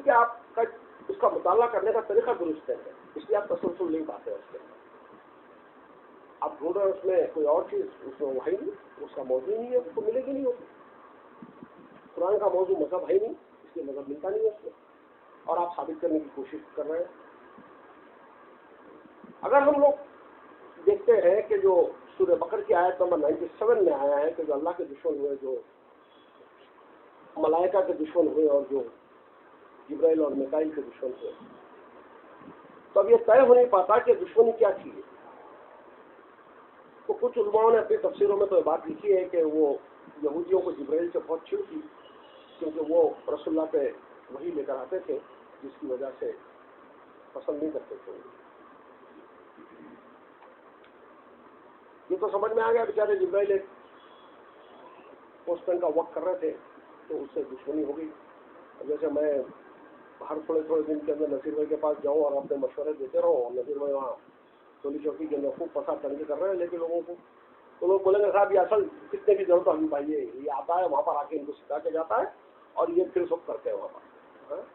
कि आपका उसका मुताला करने का तरीका दुरुस्त है, इसलिए आप तसलसल नहीं पाते हैं उसके अंदर। आप ढूंढ रहे हैं उसमें कोई और चीज, उसमें वही नहीं, उसका मौजूद नहीं है, उसको मिलेगी नहीं होती। कुरान का मौजूद मजहब है नहीं, इसलिए मजहब मिलता नहीं है उसमें, और आप साबित करने की कोशिश कर रहे हैं। अगर हम लोग देखते हैं कि जो सूरह बकर की आयत नंबर 97 में आया है कि जो अल्लाह के दुश्मन हुए, जो मलाइका के दुश्मन हुए और जो जिब्राइल और मिकाइल के दुश्मन हुए, तो अब ये तय हो नहीं पाता कि दुश्मनी क्या चीज है। तो कुछ उलमाओं ने अपनी तफसीरों में तो बात लिखी है कि वो यहूदियों को जिब्राइल से बहुत चिढ़ थी, क्योंकि वो रसूलुल्लाह पे वही लेकर आते थे जिसकी वजह से पसंद नहीं करते थे। ये तो समझ में आ गया, बेचारे जिब्राइल एक पोस्टमैन का वर्क कर रहे थे तो उससे दुश्मनी हो गई। जैसे मैं हर थोड़े थोड़े दिन के अंदर नसीर भाई के पास जाऊं और अपने मशवरे देते रहो, और नसीर भाई वहाँ चोली चौकी के अंदर खूब पसा तंगे कर रहे हैं लेकिन लोगों को, तो लोग बोलेंगे साहब ये असल कितने की जरूरत है भाई, ये आता है वहाँ पर आके इनको सिखा के जाता है और ये फिर सब करते हैं वहाँ पर।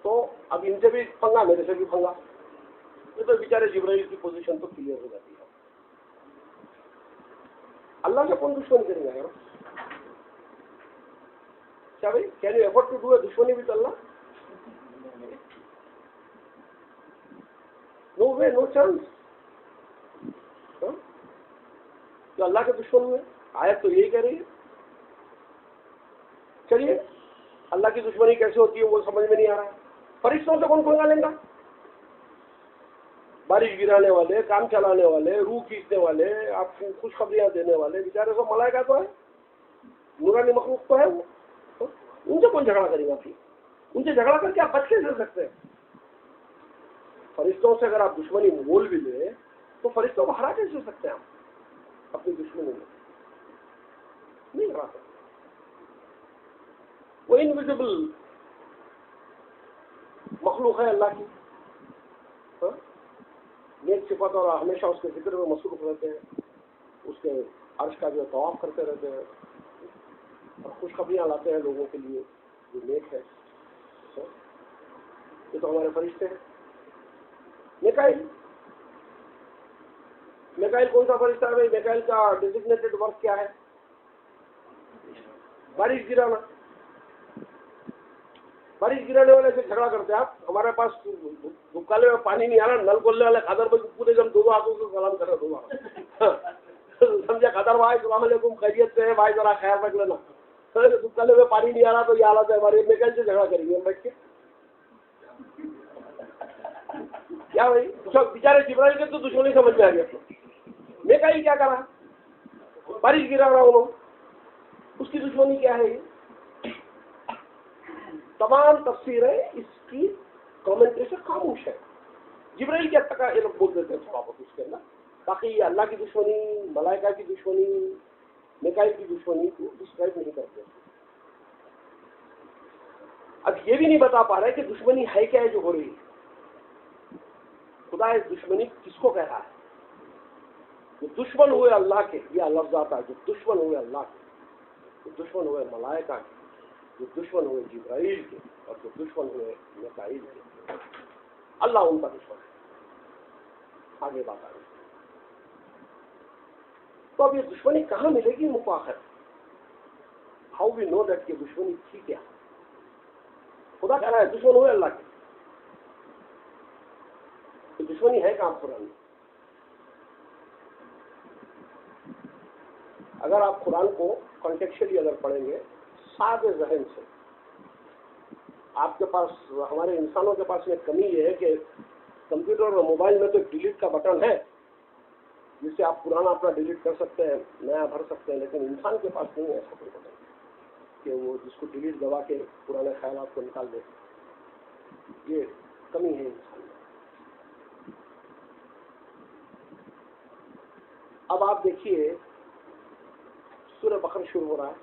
तो अब इनसे भी पंगा, मेरे से भी पंगा। ये तो बेचारे जिब्राइल की पोजीशन तो क्लियर हो जाती है। अल्लाह से कौन दुश्मनी करेगा यार? क्या भाई, can you afford to do a दुश्मनी विद अल्लाह? No way, no chance. तो अल्लाह के दुश्मन हुए, आयत तो यही कह रही है। चलिए, अल्लाह की दुश्मनी कैसे होती है वो समझ में नहीं आ रहा है। फरिश्तों से कौन पंगा लेगा? बारिश गिराने वाले, काम चलाने वाले, रूह खींचने वाले, आपको खुशखबरियां देने वाले, बेचारे सब मलाइका तो है, नूरानी मखलूक तो है वो। उनसे कौन झगड़ा करेगा? फिर उनसे झगड़ा करके आप बच कैसे सकते हैं? फरिश्तों से अगर आप दुश्मनी मोल भी ले तो फरिश्तों को हरा कैसे सकते हैं आप अपनी दुश्मनी में? नहीं हरा सकते। वो इनविजिबल मखलूक है अल्लाह की, नेक सिफत और हमेशा उसके जिक्र में मसरूफ रहते हैं, उसके अर्श का जो तवाफ करते रहते हैं और खुशखबरियां लाते हैं लोगों के लिए जो नेक है। ये तो हमारे फरिश्ते हैं। मिकाइल, मिकाइल कौन सा फरिश्ता है भाई? मिकाइल का डिजिग्नेटेड वर्क क्या है? बारिश गिराना। बारिश गिराने वाले से झगड़ा करते हैं आप। हमारे पास भुक्काले में पानी नहीं आ रहा, नल खोलने वाले खादर भाई पूरे जब दो हाथों से सलाम कर रहे दो समझे, खादर भाई सलाम अलैकुम, खैरियत से है भाई, जरा ख्याल रख लेना। भुक्काले में पानी नहीं आ रहा तो ये हालत है हमारी, मिकाइल से झगड़ा करेंगे हम बैठ के? क्या भाई, बेचारे जिब्राइल के तो दुश्मनी समझ में आ गया। मिकाइल क्या करा? बारिश गिरा रहा उन्होंने, उसकी दुश्मनी क्या है? ये तमाम तफसीरें इसकी कमेंट्री से खामोश है। जिब्राइल क्या तक ये लोग बोल देते हैं थोड़ा बहुत उसके अंदर, बाकी ये अल्लाह की दुश्मनी, मलाइका की दुश्मनी, मिकाइल की दुश्मनी को डिस्क्राइब नहीं करते। अब ये भी नहीं बता पा रहे कि दुश्मनी है क्या है जो हो रही है। खुदा इस दुश्मनी किसको कह रहा है? जो दुश्मन हुए अल्लाह के, यह लफ्ज आता है, जो दुश्मन हुए अल्लाह के, जो दुश्मन हुए मलाइका के, जो दुश्मन हुए जिब्राइल के, और जो दुश्मन हुए मिकाइल के, अल्लाह उनका दुश्मन है। आगे बात आ रही। तो अब ये दुश्मनी कहां मिलेगी? मुफाखर, हाउ वी नो दैट कि दुश्मनी थी क्या? खुदा कह रहा है दुश्मन हुए अल्लाह के, तो दुश्मनी है कहां कुरान में? अगर आप कुरान को कॉन्टेक्चुअली अगर पढ़ेंगे सादे जहन से, आपके पास, हमारे इंसानों के पास में कमी ये है कि कंप्यूटर और मोबाइल में तो डिलीट का बटन है जिससे आप पुराना अपना डिलीट कर सकते हैं, नया भर सकते हैं, लेकिन इंसान के पास नहीं है ऐसा कोई बटन कि वो जिसको डिलीट दबा के पुराने ख्यालात को निकाल दे। ये कमी है इंसान में। अब आप देखिए सूरह बकर शुरू हो रहा है,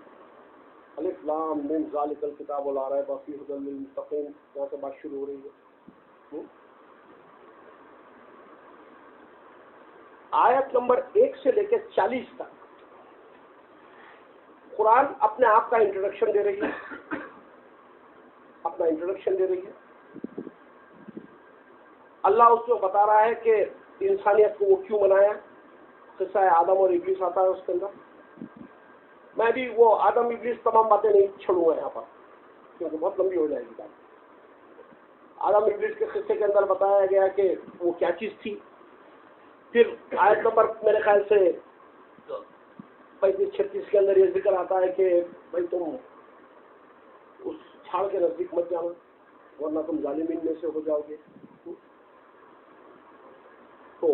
अलिफ लाम मिम ज़ालिकल किताब ला रैब फीह हुदल लिल मुत्तक़ीन, यहाँ से बात शुरू हो रही है। आयत नंबर 1 से लेकर 40 तक कुरान अपने आप का इंट्रोडक्शन दे रही है, अपना अपना इंट्रोडक्शन दे रही है। अल्लाह उसको बता रहा है कि इंसानियत को वो क्यों बनाया। किस्सा है आदम और इब्लीस आता है उसके अंदर। मैं भी वो आदम इब्लीस तमाम बातें नहीं छोड़ूंगा यहाँ पर, क्योंकि बहुत लंबी हो जाएगी बात। आदम इब्लीस के किस्से के अंदर बताया गया कि वो क्या चीज थी। फिर आयत नंबर मेरे ख्याल से 35-36 के अंदर ये जिक्र आता है कि भाई तुम उस झाड़ के नजदीक मत जाना वरना तुम जालिमीन में से हो जाओगे। तो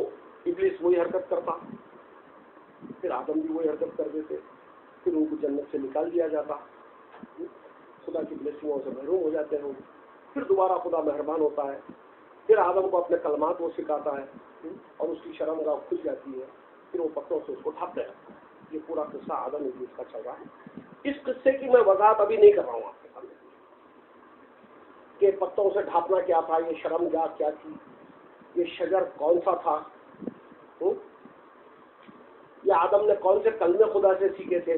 इब्लीस वही हरकत करता, फिर आदम भी वही हरकत कर देते, फिर उनको जन्नत से निकाल दिया जाता, खुदा की ब्लेसिंगों से महरूम हो जाते हैं। फिर दोबारा खुदा मेहरबान होता है, फिर आदम को अपने कलमात वो सिखाता है और उसकी शर्मगाह खुल जाती है, फिर वो पत्तों से उसको ढापते हैं। ये पूरा किस्सा आदम इब्लीस का चल रहा है। इस किस्से की मैं वजाहत अभी नहीं कर रहा हूँ आपके सामने कि पत्तों से ढापना क्या था, ये शर्मगाह क्या थी, ये शजर कौन सा था, या आदम ने कौन से कलमे खुदा से सीखे थे,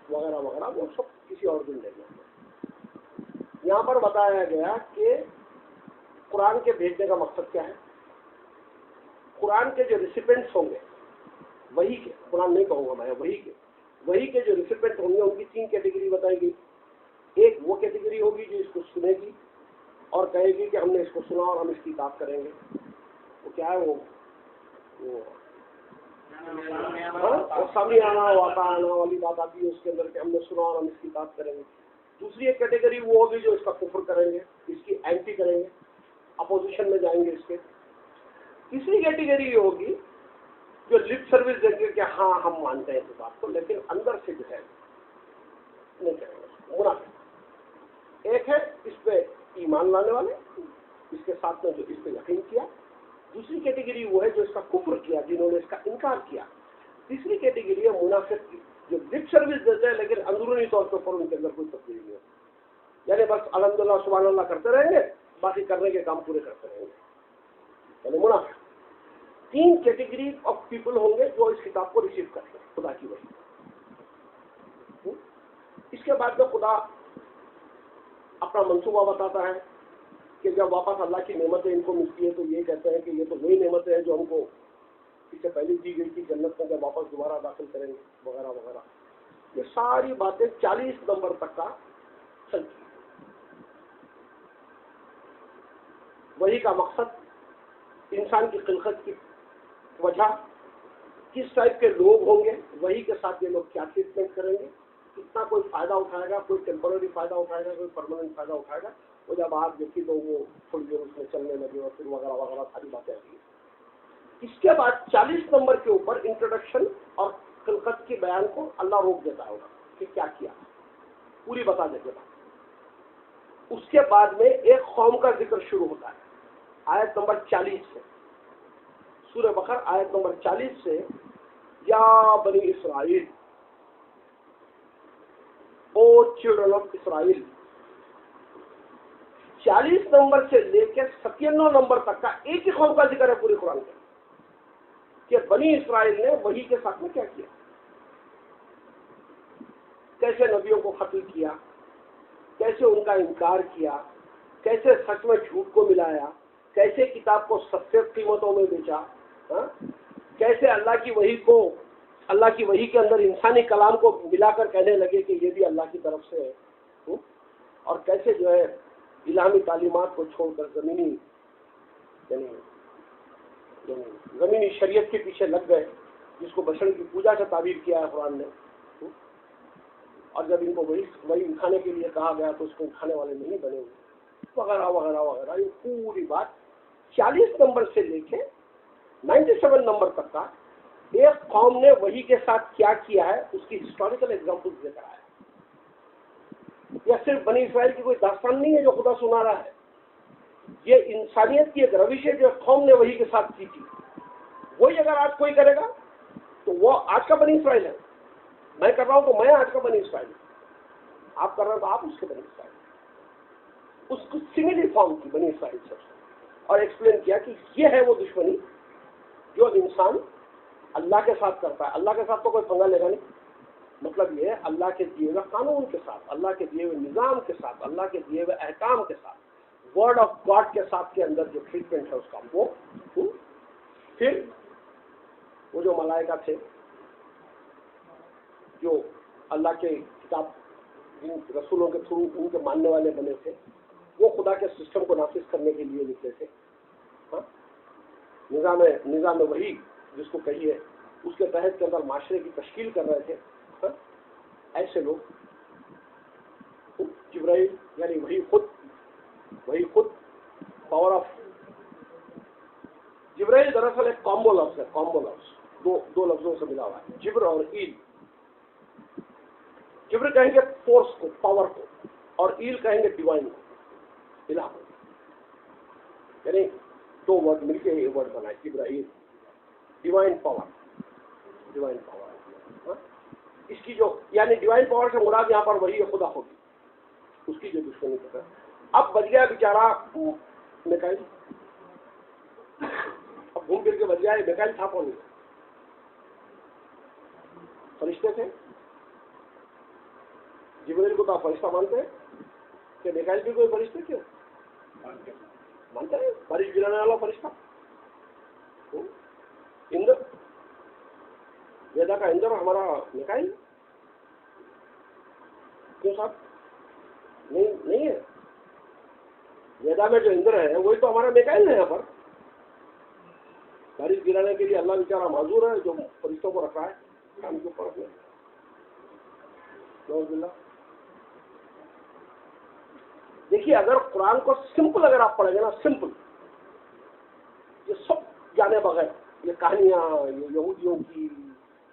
वगैरह वगैरह, वो सब किसी और दिन लेंगे। यहाँ पर बताया गया कि कुरान के भेजने का मकसद क्या है। कुरान के जो रिसिपेंट्स होंगे वही के, कुरान नहीं कहूँगा मैं, वही के जो रिसिपेंट होंगे उनकी 3 कैटेगरी बताई गई। एक वो कैटेगरी होगी जो इसको सुनेगी और कहेगी कि हमने इसको सुना और हम इसकी बात करेंगे। वो क्या है, वो सामने आना वाली बात आती है उसके अंदर कि हमने सुना और हम इसकी बात करेंगे। दूसरी एक कैटेगरी वो होगी जो इसका कुफ्र करेंगे, इसकी एंटी करेंगे, अपोजिशन में जाएंगे इसके। तीसरी कैटेगरी ये होगी जो लिप सर्विस देंगे कि हाँ हम मानते हैं इस बात को, लेकिन अंदर से जो है नहीं करेंगे, मुनाफिक। एक है इस पे ईमान लाने वाले, इसके साथ में जो इस पे यकीन किया। दूसरी कैटेगरी वो है जो इसका कुफ्र किया, जिन्होंने इसका इनकार किया। तीसरी कैटेगरी है मुनाफिक की, जो लिप सर्विस देते हैं लेकिन अंदरूनी तौर पर उनके अंदर कोई तब्दीली नहीं होती, यानी बस अल्हम्दुलिल्लाह सुभान अल्लाह करते रहेंगे, बाकी करने के काम पूरे करते रहेंगे, यानी मुनाफिक। 3 कैटेगरी ऑफ पीपल होंगे जो इस किताब को रिसीव करते हैं, खुदा की वही। इसके बाद में खुदा अपना मंसूबा बताता है कि जब वापस अल्लाह की नेमतें इनको मिलती है तो ये कहते हैं कि ये तो वही नेमतें हैं जो हमको इससे पहले दी गई थी जन्नत में, जब वापस दोबारा दाखिल करेंगे वगैरह वगैरह। ये सारी बातें 40 नंबर तक का चलती है। वही का मकसद, इंसान की खिलकत की वजह, किस टाइप के लोग होंगे, वही के साथ ये लोग क्या ट्रीटमेंट करेंगे, कितना कोई फायदा उठाएगा, कोई टेम्पोररी फायदा उठाएगा, कोई परमानेंट फायदा उठाएगा। वो जब आप देखी तो वो थोड़ी देर उसमें चलने लगे और फिर वगैरह वगैरह सारी बातें आ गई। इसके बाद 40 नंबर के ऊपर इंट्रोडक्शन और खिलकत की बयान को अल्लाह रोक देता होगा कि क्या किया, पूरी बता देते हैं। उसके बाद में एक कौम का जिक्र शुरू होता है आयत नंबर 40 से, सूरह बकर आयत नंबर 40 से, या बनी इसराइल, o children of Israel. 40 number से लेकर 97 नंबर तक का एक ही कौम का जिक्र है पूरे कुरान में कि बनी इसराइल ने वही के साथ में क्या किया, कैसे नबियों को कत्ल किया, कैसे उनका इनकार किया, कैसे सच में झूठ को मिलाया, कैसे किताब को सस्ते कीमतों में बेचा, कैसे अल्लाह की वही के अंदर इंसानी कलाम को मिलाकर कहने लगे कि ये भी अल्लाह की तरफ से है, और कैसे जो है इलामी तालीमात को छोड़कर जमीनी शरीयत के पीछे लग गए, जिसको बशर की पूजा से ताबीर किया है कुरान ने। और जब इनको वही खाने के लिए कहा गया तो उसको खाने वाले नहीं बने हुए, वगैरह वगैरह वगैरह। ये पूरी बात 40 नंबर से लेके 97 नंबर तक का एक कौम ने वही के साथ क्या किया है उसकी हिस्टोरिकल एग्जाम्पल्स देकर आया। यह सिर्फ बनी इसराइल की कोई दास्तान नहीं है जो खुदा सुना रहा है, ये इंसानियत की एक रविश है जो कौम ने वही के साथ की थी। वही अगर आज कोई करेगा तो वो आज का बनी इसराइल है। मैं कर रहा हूं तो मैं आज का बनी इसराइल, आप कर रहे हो तो आप उसके बनी इसराइल। उसको सिमिलर फॉर्म की बनी इसराइल से और एक्सप्लेन किया कि ये है वो दुश्मनी जो इंसान अल्लाह के साथ करता है। अल्लाह के साथ तो कोई पंगा लेगा नहीं, मतलब ये है अल्लाह के दिए हुए कानून के साथ, अल्लाह के दिए हुए निज़ाम के साथ, अल्लाह के दिए हुए अहकाम के साथ, वर्ड ऑफ गॉड के साथ के अंदर जो ट्रीटमेंट है उसका वो। फिर वो जो मलाइका थे जो अल्लाह के किताब जिन रसूलों के थ्रू उनके मानने वाले बने थे, वो खुदा के सिस्टम को नाफिज करने के लिए निकले थे। हाँ, निज़ाम वही जिसको कहिए, उसके तहत के अंदर माशरे की तश्कील कर रहे थे। हाँ? ऐसे लोग जिब्राइल यानी वही खुद पावर ऑफ जिब्राइल दरअसल एक कॉम्बो लफ्ज है, कॉम्बो लफ्ज दो लफ्जों से मिला हुआ है, जिब्र और ईल। जिब्र कहेंगे फोर्स को, पावर को, और ईल कहेंगे डिवाइन को, इलाह को। यानी दो वर्ड मिलके ये वर्ड बना है जिब्राइल, डिवाइन पावर। हाँ? इसकी जो यानी डिवाइन पावर से मुराद यहाँ पर वही है खुदा होगी, उसकी जो दुश्मनी कर रहा है। अब बच गया बेचारा मिकाइल, अब घूम फिर के बच गया। मिकाइल था कौन? फरिश्ते थे। जिब्राइल को तो आप फरिश्ता मानते हैं कि मिकाइल भी कोई फरिश्ते क्यों मानते हैं? बारिश गिराने वाला फरिश्ता, इंद्र, वेदा का इंद्र हमारा मिकाइल क्यों साहब? नहीं है। वेदा में जो इंद्र है वही तो हमारा मिकाइल है। यहाँ पर बारिश गिराने के लिए अल्लाह बेचारा माजूर है जो फरिश्तों को रखा है काम के ऊपर अपने। देखिए, अगर कुरान को सिंपल अगर आप पढ़ेंगे ना, सिंपल, ये सब जाने बगैर, ये कहानियां, ये यहूदियों की,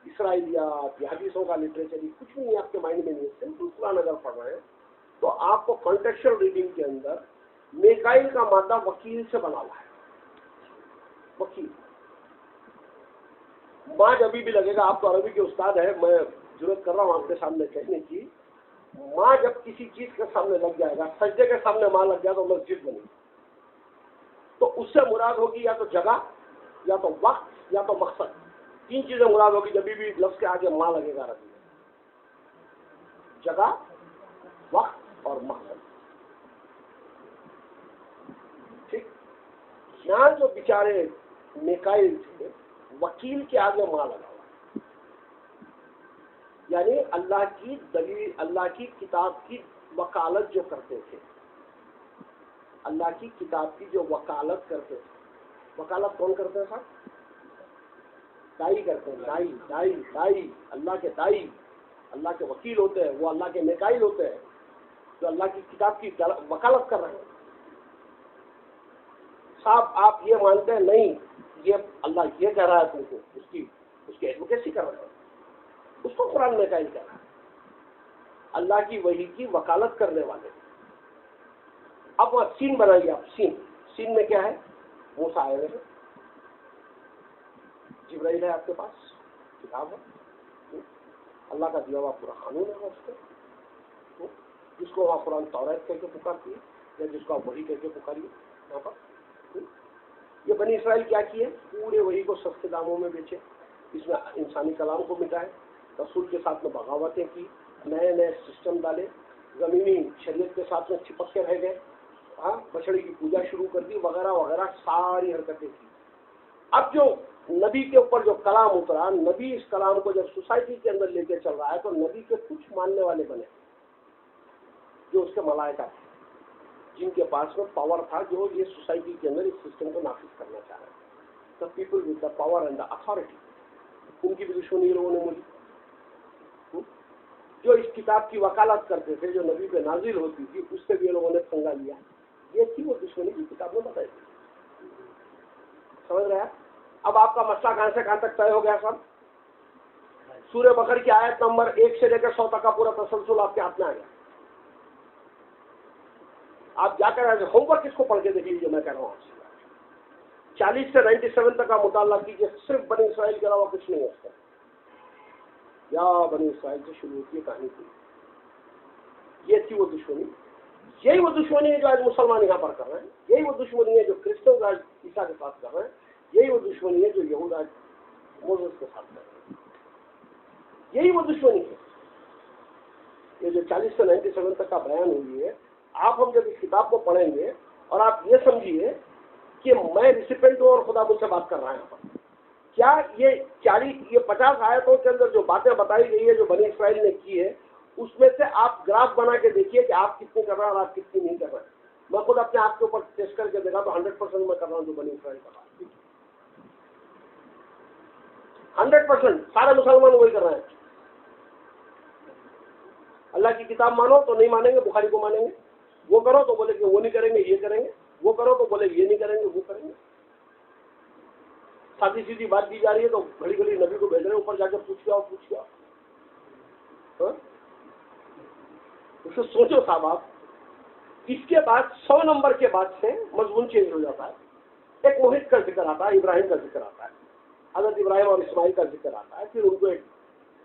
इसराइलियात, हदीसों का लिटरेचर, कुछ नहीं आपके माइंड में नहीं है। सिंपल कुरान अगर पढ़ रहे हैं तो आपको कॉन्टेक्चुअल रीडिंग के अंदर मिकाइल का मादा वकील से बना हुआ है। वकील माँ जब भी लगेगा, आप तो अरबी के उस्ताद है, मैं जरूरत कर रहा हूँ आपके सामने कहने की, माँ जब किसी चीज के सामने लग जाएगा, सज्जे के सामने माँ लग जाए तो मस्जिद बनेगी। तो उससे मुराद होगी या तो जगह, या तो वक्त, या तो मकसद। तीन चीजें मुराद होगी जब भी लफ्ज के आगे माँ लगेगा अरबी में, जगह, वक्त और मकसद। ठीक, यहाँ जो बेचारे मिकाइल थे, वकील के आगे माँ लगा हुआ, यानी अल्लाह की दलील, अल्लाह की किताब की वकालत जो करते थे, अल्लाह की किताब की जो वकालत करते थे। वकालत कौन करते हैं साहब? दाई करते हैं, दाई, अल्लाह के दाई, अल्लाह के वकील होते हैं, वो अल्लाह के मिकाइल होते हैं जो अल्लाह की किताब की वकालत कर रहे हैं। साहब आप ये मानते हैं नहीं, ये अल्लाह ये कह रहा है तुमको, उसकी एडवोकेसी कर रहे हैं, उसको कुरान में कायल कह रहा है। अल्लाह की वही की वकालत करने वाले। अब वह सीन बनाइए आप, सीन में क्या है? मूसा आए हुए हैं, जिब्राइल है आपके पास, किताब है, अल्लाह का दिया हुआ पूरा कानून है उसको, जिसको वहाँ कुरान तौरात कह के पुकारती है, या जिसको आप वही कह के पुकारिए। यहाँ पर ये बनी इसराइल क्या किए? पूरे वही को सस्ते दामों में बेचे, इसमें इंसानी कलाम को मिटाए, रसूल के साथ में बगावतें की, नए नए सिस्टम डाले, जमीनी शरीयत के साथ में चिपक के रह गए, हाँ, बछड़ी की पूजा शुरू कर दी, वगैरह वगैरह सारी हरकतें की। अब जो नबी के ऊपर जो कलाम उतरा, नबी इस कलाम को जब सोसाइटी के अंदर लेके चल रहा है तो नबी के कुछ मानने वाले बने जो उसके मलाइका थे, जिनके पास में पावर था, जो ये सोसाइटी के अंदर इस सिस्टम को नाफिज करना चाह रहे थे। The people with the power and the authority, उनकी भी दुश्मनी लोगों ने मुझे, जो इस किताब की वकालत करते थे, जो नबी पे नाजिल होती थी, उससे भी लोगों ने पंगा लिया। ये थी वो दुश्मनी की किताब में बताई थी। समझ रहे हैं? अब आपका मसला कहां से कहां तक तय हो गया सब? सूरह बकर की आयत नंबर 1 से लेकर 100 तक का पूरा तसलसल आपके हाथ में आ गया। आप जाकर होमवर्क इसको पढ़ के देख लीजिए, मैं कह रहा हूँ आपसे। 40 से 97 तक का मुताला कीजिए, सिर्फ बनी इसराइल के अलावा कुछ नहीं है उसका। या बनी इसराइल से शुरू होती है कहानी की। ये थी वो दुश्मनी, यही वो दुश्मनी है जो आज मुसलमान यहाँ पर कर रहे हैं, यही वो दुश्मनी है जो क्रिश्चियन आज ईसा के साथ कर रहे हैं, यही वो दुश्मनी है जो यहूद आज मोसेस के साथ कर रहे हैं, यही वो दुश्मनी है। ये जो 40 से 97 तक का बयान हुई है, आप हम जब इस किताब को पढ़ेंगे और आप ये समझिए कि मैं रिसिपेंट हूँ और खुदा मुझसे बात कर रहा है यहाँ पर। क्या ये 50 आयतों के अंदर जो बातें बताई गई है, जो बनी इस्राइल ने की है, उसमें से आप ग्राफ बना के देखिए कि आप कितनी कर रहे हैं और आप कितनी नहीं कर रहे हैं। मैं खुद अपने आप के ऊपर टेस्ट करके देखा तो 100% मैं कर रहा हूँ जो बनी इस्राइल कर रहा है। 100% सारे मुसलमान वही कर रहे हैं। अल्लाह की किताब मानो तो नहीं मानेंगे, बुखारी को मानेंगे। वो करो तो बोले कि वो नहीं करेंगे, ये करेंगे। वो करो तो बोले ये नहीं करेंगे, वो करेंगे। सादी सीधी बात दी जा रही है तो घड़ी घड़ी नबी को भेज रहे हैं ऊपर जाकर पूछ के आओ। उसको सोचो साहब आप। इसके बाद 100 नंबर के बाद से मजमून चेंज हो जाता है। एक मोहित का जिक्र आता है, इब्राहिम का जिक्र आता है, हजरत इब्राहिम और इस्माइल का जिक्र आता है। फिर उनको एक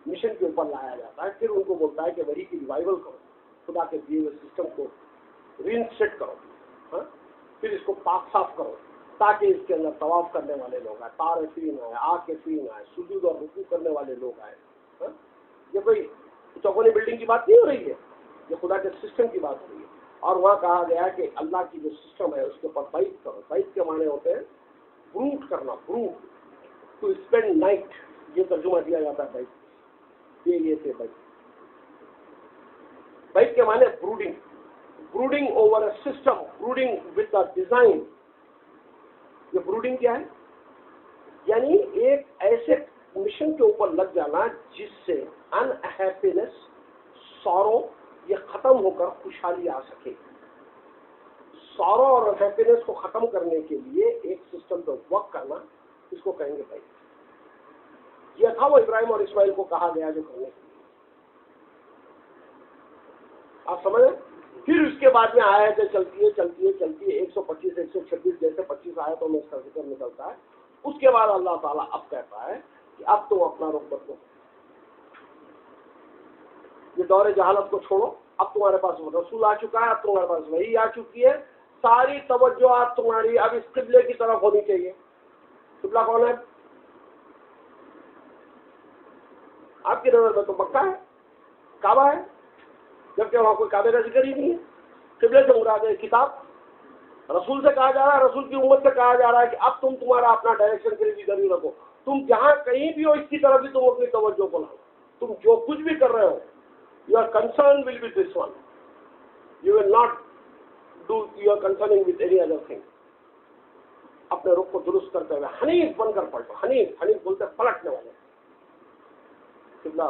मिशन के ऊपर लाया जाता है। फिर उनको बोलता है कि वही की रिवाइवल करो, खुदा के दिए हुए सिस्टम को रीइंस्टेट करो। हाँ? फिर इसको पाक साफ करो ताकि इसके अंदर तवाफ करने वाले लोग आए, तारफीन आए, आकिफीन आए, सुजूद और रुकू करने वाले लोग आए। हाँ? ये कोई चौकोनी बिल्डिंग की बात नहीं हो रही है, ये खुदा के सिस्टम की बात हो रही है। और वहाँ कहा गया कि अल्लाह की जो सिस्टम है उसके ऊपर बैत करो। बैत के माने होते हैं ब्रूट करना, ब्रूट टू स्पेंड नाइट, ये तर्जुमा दिया जाता है बैत। ये थे बैत। बैत के माने brooding, brooding over a system, brooding with the design. ये ब्रूडिंग क्या है? यानी एक ऐसे मिशन के ऊपर लग जाना जिससे अनहैप्पीनेस, सॉरो, ये खत्म होकर खुशहाली आ सके। सॉरो और हैप्पीनेस को खत्म करने के लिए एक सिस्टम पर वर्क करना, इसको कहेंगे भाई। यह था वो इब्राहिम और इस्माइल को कहा गया जो करने के लिए। आप समझ रहे? फिर उसके बाद में आयतें चलती है 125 126 जैसे 25 आयतों में इसका जिक्र निकलता है। उसके बाद अल्लाह ताला अब कहता है कि अब तुम अपना रुख बदलो, ये दौरे जहालत को छोड़ो। अब तुम्हारे पास रसूल आ चुका है, अब तुम्हारे पास वही आ चुकी है। सारी तवज्जो आप तुम्हारी अब इस किबले की तरफ होनी चाहिए। किबला कौन है? आपकी नजर में तो मक्का है, काबा है, जबकि वहां कोई काबे का जिक्र ही नहीं है। किबले से मुराद है किताब। रसूल से कहा जा रहा है, रसूल की उम्मत से कहा जा रहा है कि अब तुम तुम्हारा अपना डायरेक्शन के लिए जरूर रखो। तुम जहां कहीं भी हो इसकी तरफ भी तुम अपनी तवज्जो को लाओ। तुम जो कुछ भी कर रहे हो, your concern will be this one. You will not do your concerning with any other thing. अपने रुख को दुरुस्त करते हुए हनीफ बनकर पलटो। हनीफ बोलते पलटने वाले। किबला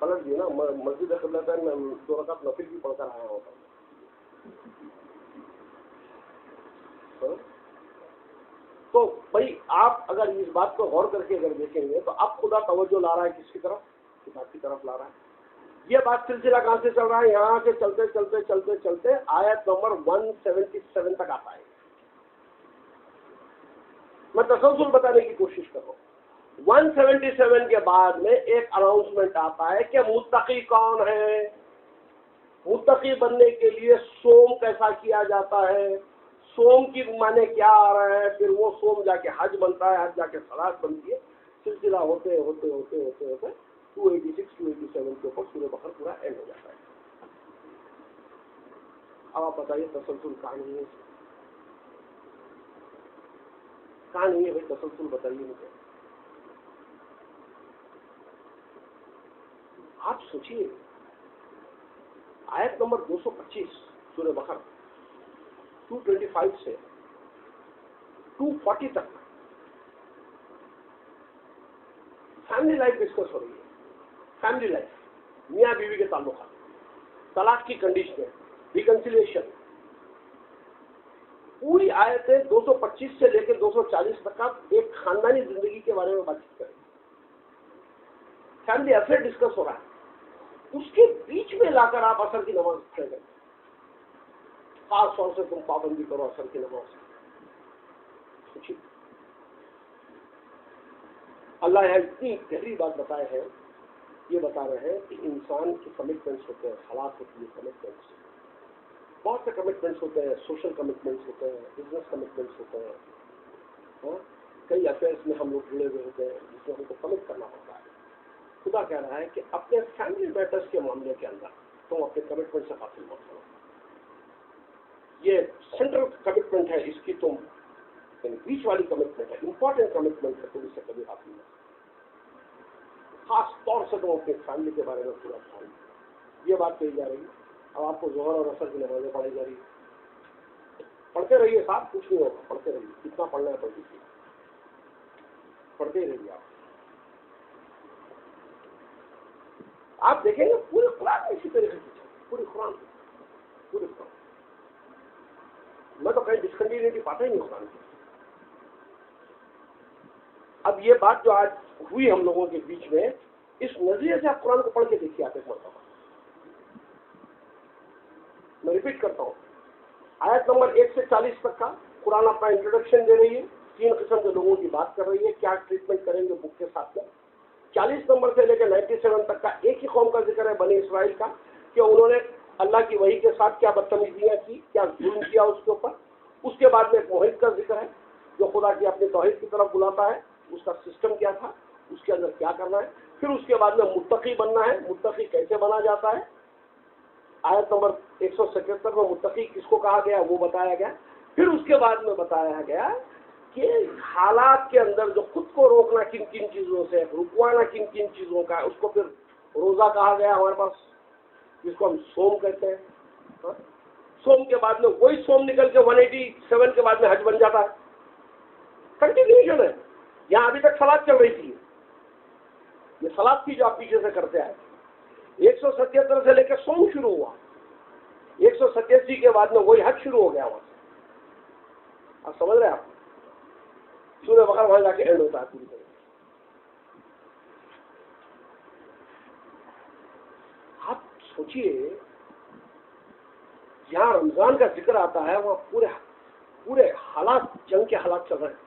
पलट दिए ना, मस्जिद किबला में 2 रकात नफिल भी पढ़कर आया होता। तो भाई आप अगर इस बात को गौर करके अगर देखेंगे तो अब खुदा तवज्जो ला रहा है किसकी तरफ? किताब की तरफ ला रहा है। ये बात सिलसिला कहां से चल रहा है? यहां से चलते आयत नंबर 177 तक आता है। मैं तसल्सल बताने की कोशिश कर रहा हूं। 177 के बाद में एक अनाउंसमेंट आता है कि मुत्तकी कौन है, मुत्तकी बनने के लिए सोम कैसा किया जाता है, सोम की माने क्या आ रहा है, फिर वो सोम जाके हज बनता है, हज जाके सलात बनती है। सिलसिला होते 286 287 के ऊपर सूरह बकरा पूरा एंड हो जाता है। अब आप बताइए तसल्सल कहानी है, कहानी है भाई, तसल्सल बताइए मुझे। आप सोचिए आयत नंबर 225 सूरह बकरा 225 से 240 तक फैमिली लाइफ डिस्कस हो रही है। फैमिली लाइफ, मियाँ बीवी के ताल्लुकात, तलाक की कंडीशन, रिकंसिलिएशन, पूरी आयतें 225 से लेकर 240 तक का एक खानदानी जिंदगी के बारे में बातचीत करें। फैमिली अफेयर डिस्कस हो रहा है। उसके बीच में लाकर आप असर की नमाज पढ़ेंगे। खास तौर से तुम पाबंदी करो असर की नमाज। सोचिए अल्लाह यहाँ इतनी गहरी बात बताए हैं। ये बता रहे हैं कि इंसान के कमिटमेंट्स होते हैं, हालात होती है कमिटमेंट्स, बहुत से कमिटमेंट्स होते हैं, सोशल कमिटमेंट्स होते हैं, बिजनेस कमिटमेंट्स होते हैं, कई अफेयर्स में हम लोग जुड़े हुए होते हैं जिसमें हमको कमिट करना पड़ता है। खुदा कह रहा है कि अपने फैमिली मैटर्स के मामले के अंदर तुम अपने कमिटमेंट से हासिल मत करो। ये सेंट्रल कमिटमेंट है, इसकी तुम बीच वाली कमिटमेंट है, इंपॉर्टेंट कमिटमेंट है, तुम इससे कभी हासिल मत करो। खास तौर से तुम अपने फैमिली के बारे में पूरा ध्यान दो। ये बात कही जा रही है। अब आपको जोहर और असर की नमाजें पढ़ाई जा रही है, पढ़ते रहिए साहब, कुछ नहीं होगा, पढ़ते रहिए, कितना पढ़ना है पढ़ लीजिए, पढ़ते ही रहिए। आप देखेंगे पूरे कुरान इसी तरीके से चलते, पूरे कुरान। मैं तो कहीं डिस्कंटिन्यूटी पाता ही नहीं कुरान की। अब ये बात जो आज हुई हम लोगों के बीच में, इस नजरिए से आप कुरान को पढ़ के देखिए। आप एक मरतबा, मैं रिपीट करता हूं, आयत नंबर 1 से 40 तक का कुरान अपना इंट्रोडक्शन दे रही है, 3 किस्म के लोगों की बात कर रही है, क्या ट्रीटमेंट करेंगे बुक के साथ में। 40 नंबर से लेकर 97 तक का एक ही कौम का जिक्र है, बनी इसराइल का, कि उन्होंने अल्लाह की वही के साथ क्या बदतमीजियां की, क्या जुल्म किया उसके ऊपर। उसके बाद में मोहित का जिक्र है, जो खुदा की अपने तौहीद की तरफ बुलाता है, उसका सिस्टम क्या था, उसके अंदर क्या करना है। फिर उसके बाद में मुत्तकी बनना है, मुत्तकी कैसे बना जाता है। आयत नंबर 177 में मुत्तकी किसको कहा गया वो बताया गया। फिर उसके बाद में बताया गया कि हालात के अंदर जो खुद को रोकना किन किन चीजों से, रुकवाना किन किन चीजों का है, उसको फिर रोजा कहा गया हमारे पास, जिसको हम सोम कहते हैं। हा? सोम के बाद में वही सोम निकल के 187 के बाद में हज बन जाता है। कंटिन्यूएशन है। यहाँ अभी तक सलाद चल रही थी, ये सलाद थी जो आप पीछे से करते आए। 177 से लेकर सोम शुरू हुआ, 187 के बाद में वही हज शुरू हो गया वहां से। आप समझ रहे हैं? आप सूर्य बकरा वहां जाके एंड होता है पूरी तरह। आप सोचिए, जहां रमजान का जिक्र आता है वहां पूरे पूरे हालात, जंग के हालात चल रहे हैं,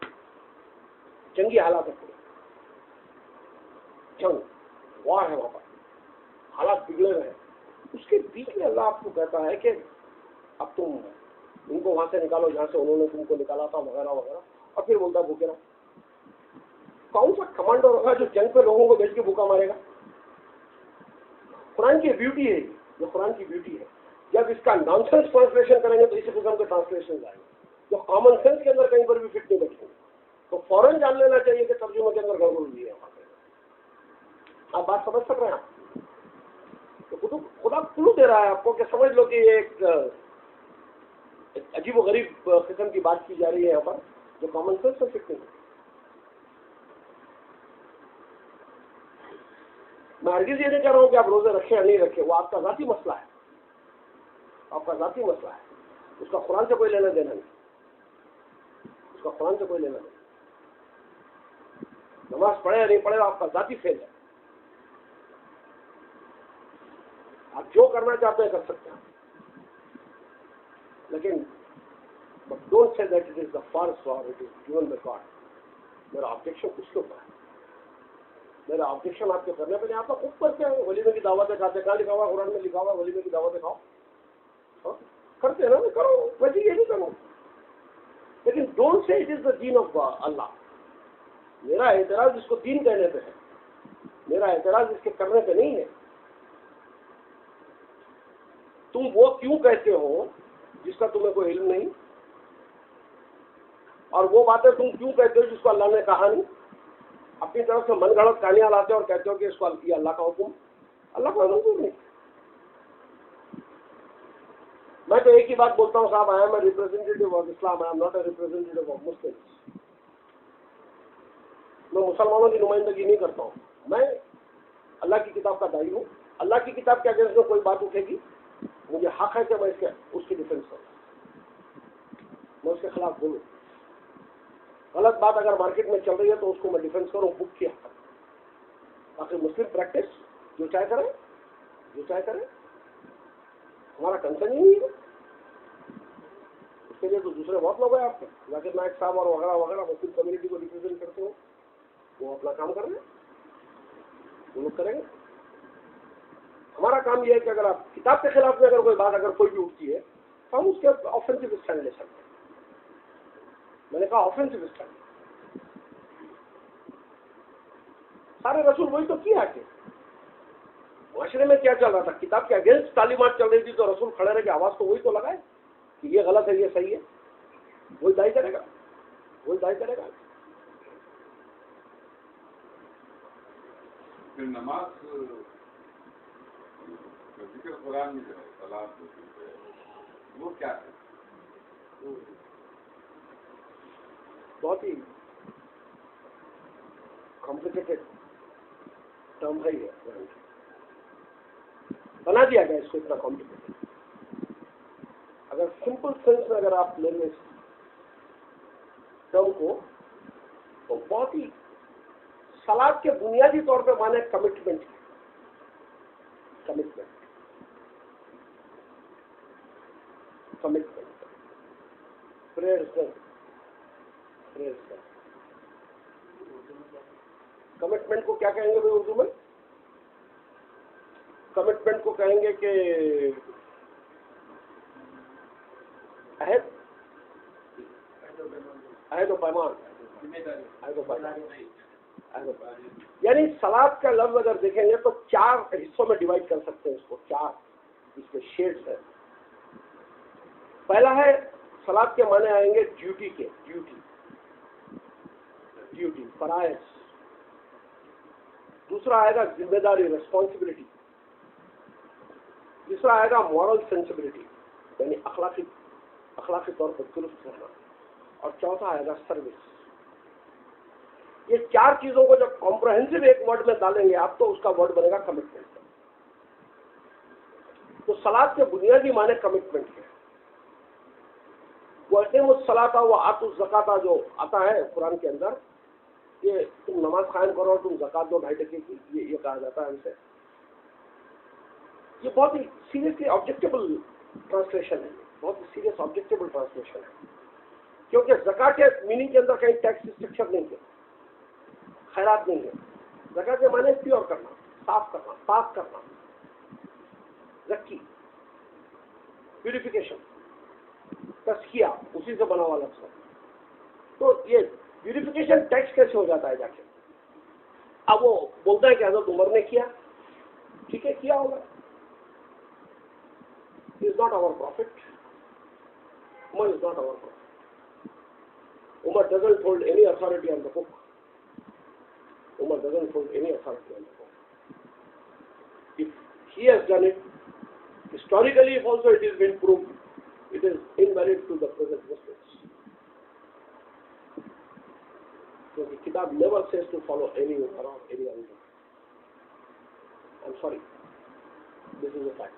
जंगी हालात है, पूरे जंग, वार है वहां पर, हालात बिगड़े रहे हैं। उसके बीच में अल्लाह आपको कहता है कि अब तुम उनको वहां से निकालो जहां से उन्होंने तुमको निकाला था, वगैरह वगैरह। और फिर बोलता भूखे रहो। कौन सा कमांडर होगा जो जंग पे लोगों को भेज के भूखा मारेगा? कुरान की ब्यूटी है, जो कुरान की ब्यूटी है। जब इसका नॉनसेंस ट्रांसलेशन करेंगे तो इसी किस्म के ट्रांसलेशन आएंगे जो कॉमन सेंस के अंदर कहीं पर भी फिट नहीं बैठेंगे। तो फौरन जान लेना चाहिए कि तर्जुमे के अंदर गड़बड़ हुई है। आप बात समझ सक रहे हैं? आप तो खुदा क्लू दे रहा है आपको कि समझ लो कि एक अजीब व गरीब किस्म की बात की जा रही है यहाँ पर, जो कॉमन सेंस से फिट नहीं। मैं हरगिज़ ये नहीं कह रहा हूँ कि आप रोजे रखें या नहीं रखें, वो आपका जाती मसला है, आपका जाती मसला है। उसका कुरान से कोई लेना देना नहीं, उसका कुरान से कोई लेना नहीं। नमाज पढ़े या नहीं पढ़े आपका जाती फेल है। आप जो करना चाहते हैं कर सकते हैं, लेकिन don't say that it is the first और it is given by God. मेरा ऑब्जेक्शन उसके ऊपर है। मेरा ऑब्जेक्शन आपके करने पे नहीं। आप खुद करते हैं, वलीमे की दावतें खाते, कहाँ लिखा हुआ कुरान में? लिखा हुआ वलीमे की दावतें खाओ, करते हैं ना, करो, वैसे ये नहीं करो। लेकिन डोंट से it is the Deen of अल्लाह। मेरा एतराज इसको दीन कहने पे है, मेरा एतराज इसके करने पे नहीं है। तुम वो क्यों कहते हो जिसका तुम्हें कोई इल्म नहीं, और वो बातें तुम क्यों कहते हो जिसको अल्लाह ने कहा नहीं। अपनी तरफ से मन गढ़ंत कहानियां लाते हो और कहते हो कि इसको ये अल्लाह का हुक्म, अल्लाह का मंजूर नहीं। मैं तो एक ही बात बोलता हूँ साहब, I am a representative of Islam, I am not a representative of Muslims. मैं मुसलमानों की नुमाइंदगी नहीं करता हूँ, मैं अल्लाह की किताब का दाई हूँ। अल्लाह की किताब के अगेंस्ट में कोई बात उठेगी, मुझे हक है कि मैं उसकी डिफेंस करूँ, मैं उसके खिलाफ बोलूँ। गलत बात अगर मार्केट में चल रही है तो उसको मैं डिफेंस करूँ बुक किया। बाकी मुस्लिम प्रैक्टिस जो चाहे करें, जो चाहे करें, हमारा कंसर्न ही नहीं है। उसके लिए तो दूसरे बहुत लोग हैं आपके, जाकिर नायक साहब और वगैरह वगैरह, मुस्लिम कम्युनिटी को रिप्रेजेंट करते हो, वो अपना काम कर रहे हैं, वो लोग करेंगे। हमारा काम यह है कि अगर आप किताब के खिलाफ में अगर कोई बात अगर कोई भी उठती है तो हम उसके ऑफेंसिव स्टैंड ले सकते हैं। मैंने कहा ऑफेंसिव स्टैंड। सारे रसूल वही तो किया कि माशरे में क्या चल रहा था, किताब के अगेंस्ट तालीमात चल रही थी, तो रसूल खड़े रह के आवाज तो वही तो लगाए कि ये गलत है, ये सही है, वही दाई करेगा, वही दाई करेगा। फिर नमाज जिक्र कुरान में जो है, सलात वो क्या है? बहुत ही कॉम्प्लिकेटेड टर्म है ये, बना दिया गया इसको इतना कॉम्प्लिकेटेड। अगर सिंपल सेंस में अगर आप लेंगे इस टर्म को, तो बहुत ही सलाद के बुनियादी तौर पे माने commitment, commitment, commitment, prayer, commitment को क्या कहेंगे भाई उर्दू में? कमिटमेंट को कहेंगे कि अहद, अहद पैमान, यानी सलाद का लफ्ज अगर देखेंगे तो 4 हिस्सों में डिवाइड कर सकते हैं इसको, 4 इसमें शेड्स है। पहला है, सलाद के माने आएंगे ड्यूटी के, ड्यूटी, ड्यूटी, फराइज। दूसरा आएगा जिम्मेदारी, रिस्पॉन्सिबिलिटी। तीसरा आएगा मॉरल सेंसिबिलिटी, यानी अखलाकी तौर पर दुरुस्त रहना। और चौथा आएगा सर्विस। ये 4 चीजों को जब कॉम्प्रहेंसिव एक वर्ड में डालेंगे आप, तो उसका वर्ड बनेगा कमिटमेंट। तो सलाद के बुनियादी माने कमिटमेंट है। वैसे वो सलाता वो आतु ज़काता जो आता है कुरान के अंदर, ये तुम नमाज कायम करो, तुम ज़कात दो 2.5 की, ये कहा जाता है हमसे। ये बहुत ही सीरियसली ऑब्जेक्टेबल ट्रांसलेशन है, बहुत ही सीरियस ऑब्जेक्टेबल ट्रांसलेशन है, क्योंकि ज़कात के मीनिंग के अंदर कहीं टैक्स स्ट्रक्चर नहीं है, खैरात नहीं है। ज़कात के माने प्योर करना, साफ करना, पाक करना, ज़की, प्यूरिफिकेशन, तस्किया, उसी से बना हुआ लफ्ज़ है। तो ये प्यूरिफिकेशन टैक्स कैसे हो जाता है जाके? अब वो बोलता है कि हज़रत उमर ने किया, ठीक है, किया होगा, is not our prophet. Umar is not our prophet. Umar doesn't hold any authority on the book. Umar doesn't hold any authority on the book. If he has done it, historically if also it has been proved, it is invalid to the present Muslims. So the Kitab never says to follow any around any other. I'm sorry. This is a fact.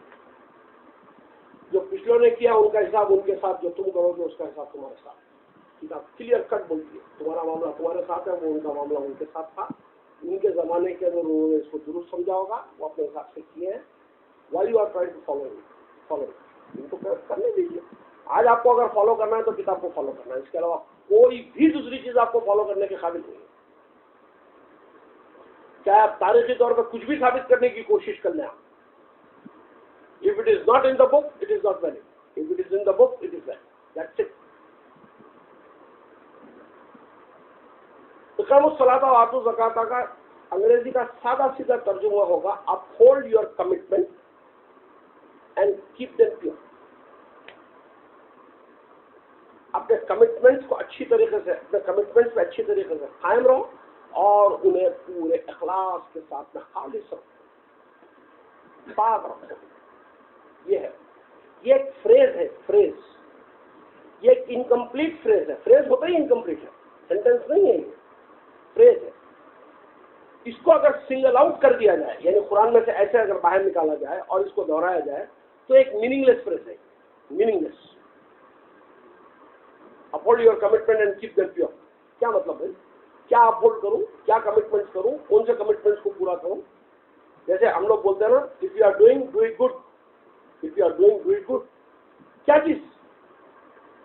जो पिछलों ने किया उनका हिसाब उनके साथ, जो तुम करोगे उसका हिसाब तुम्हारे साथ। किताब क्लियर कट बोलती है, तुम्हारा मामला तुम्हारे साथ है, वो उनका मामला उनके साथ था। उनके जमाने के अंदर उन्होंने इसको दुरुस्त समझा होगा, वो अपने हिसाब से किए हैं। Why you are trying to follow इनको करने दीजिए। आज आपको अगर फॉलो करना है तो किताब को फॉलो करना है, इसके अलावा कोई भी दूसरी चीज आपको फॉलो करने के काबिल नहीं है। चाहे आप तारीखी तौर पर कुछ भी साबित करने की कोशिश कर लें आप, if it is not in the book, it is not valid. If it is in the book, it is valid. That's it. इक़ामुस सलाता व आतु ज़काता का अंग्रेजी का सादा सीधा तर्जुमा होगा, uphold your commitment and keep them pure. अपने कमिटमेंट्स को अच्छी तरीके से, अपने कमिटमेंट्स पे अच्छी तरीके से कायम रहो और उन्हें पूरे इखलास के साथ में खालिस रखो, पाक रखो। ये है, ये एक फ्रेज है, फ्रेज, ये एक इनकम्प्लीट फ्रेज है। फ्रेज होता ही इनकम्प्लीट है, सेंटेंस नहीं है, ये फ्रेज है। इसको अगर सिंगल आउट कर दिया जाए, यानी कुरान में से ऐसे अगर बाहर निकाला जाए और इसको दोहराया जाए, तो एक मीनिंगलेस फ्रेज है, meaningless. Uphold your commitment and keep them pure. क्या मतलब है? क्या अपहोल्ड करूं, क्या कमिटमेंट्स करूं, कौन से कमिटमेंट्स को पूरा करूं? जैसे हम लोग बोलते हैं ना, if you are doing do it good, if you are doing do it good. क्या चीज?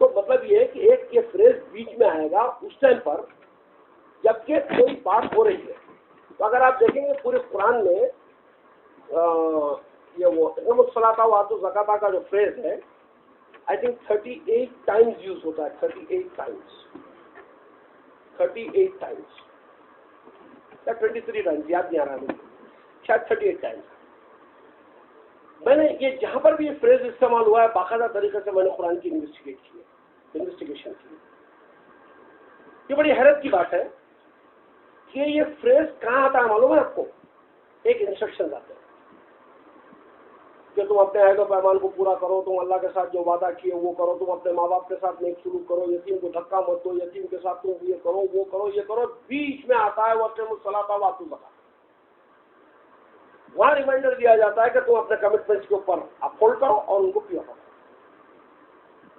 तो मतलब ये है कि एक ये फ्रेज बीच में आएगा उस टाइम पर जबकि कोई बात हो रही है। तो अगर आप देखेंगे पूरे कुरान में ये वो इक़ामुस सलाता व आतु ज़काता का जो फ्रेज है, आई थिंक 38 टाइम्स यूज होता है, 38 टाइम्स, 38 टाइम्स या 23 टाइम्स, याद नहीं आ रहा मुझे, शायद 38 टाइम्स। मैंने ये जहां पर भी ये फ्रेज इस्तेमाल हुआ है बाकायदा तरीके से मैंने कुरान की इन्वेस्टिगेशन की। ये बड़ी हैरत की बात है कि ये फ्रेज कहां आता है मालूम है आपको? एक इंस्ट्रक्शन आते हैं कि तुम अपने अहद पैमान को पूरा करो, तुम अल्लाह के साथ जो वादा किए वो करो, तुम अपने माँ बाप के साथ नेक सलूक करो, यतीम को धक्का मत दो, यतीम के साथ तुम ये करो वो करो ये करो। बीच में आता है वक़्त-ए-मुस्सलाता वातु ज़कात। वहां रिमाइंडर दिया जाता है कि तुम अपने कमिटमेंट्स के ऊपर अपहोल्ड करो और उनको पूरा करो।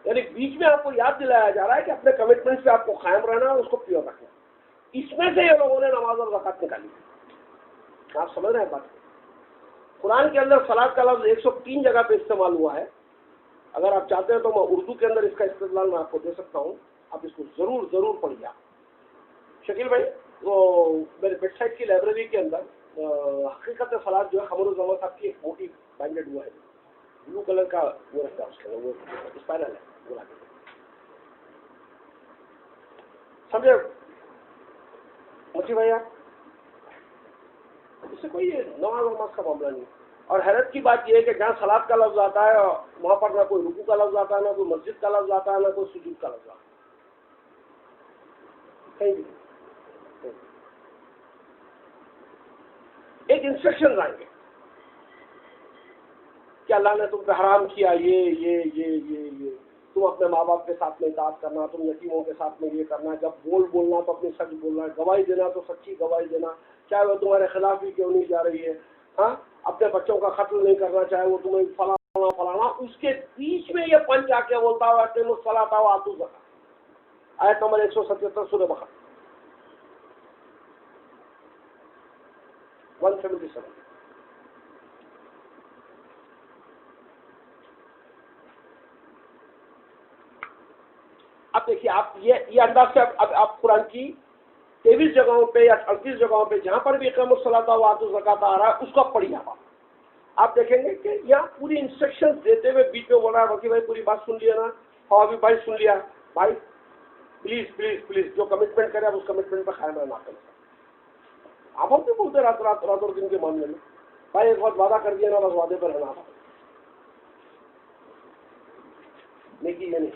यानी बीच में आपको याद दिलाया जा रहा है कि अपने कमिटमेंट्स पे आपको कायम रहना है, उसको प्योर रखना। इसमें से ये लोगों ने नमाज और ज़कात निकाली। आप समझ रहे हैं बात? कुरान के अंदर सलात का लफ्ज़ 103 जगह पे इस्तेमाल हुआ है। अगर आप चाहते हैं तो मैं उर्दू के अंदर इसका इस्तेमाल मैं आपको दे सकता हूँ, आप इसको जरूर पढ़िए। शकील भाई, वो मेरे वेबसाइट की लाइब्रेरी के अंदर हकीकत सलात जो है खमर जमा साहब की एक मोटी बाइंडेड हुआ है, ब्लू कलर का वो रहता है उसके अंदर, वो स्पाइरल है बोला समझे मोती भैया? इससे कोई नमाज वमाज का मामला नहीं। और हैरत की बात यह है कि जहाँ सलात का लफ्ज आता है वहां पर ना कोई रुकू का लफ्ज आता है, ना कोई मस्जिद का लफ्ज आता है, ना कोई सुजूद का लफ्ज आता है, कहीं भी। एक इंस्ट्रक्शन आएंगे कि अल्लाह ने तुम पे हराम किया ये तुम अपने माँ बाप के साथ में इताअत करना, तुम यतीमों के साथ में ये करना, जब बोलना तो अपनी सच बोलना, गवाही देना तो सच्ची गवाही देना, चाहे वो तुम्हारे खिलाफ ही क्यों नहीं जा रही है। हाँ, अपने बच्चों का कत्ल नहीं करना, चाहे वो तुम्हें फलाना। उसके बीच में ये पंच आके बोलता हुआ सलाता हुआ आतू ज़कात, आयत नंबर 177 सूरह बकरा 177। अब देखिए, आप ये अंदाज से अब आप कुरान की 23 जगहों पे या 38 जगहों पे जहां पर भी इक़ामत सलात व आतू ज़कात आ रहा है उसको पढ़िए। आप देखेंगे कि यहाँ पूरी इंस्ट्रक्शंस देते हुए बीच में बोल रहा है वकी भाई पूरी बात सुन लिया ना? हाँ अभी भाई सुन लिया भाई, प्लीज जो कमिटमेंट करे आप उस कमिटमेंट पर कायम रहना करें। आप हम भी बोलते रात और दिन के मामले में भाई एक बार वादा कर दिया ना, बस वादे पर रहना। लेकिन ये नहीं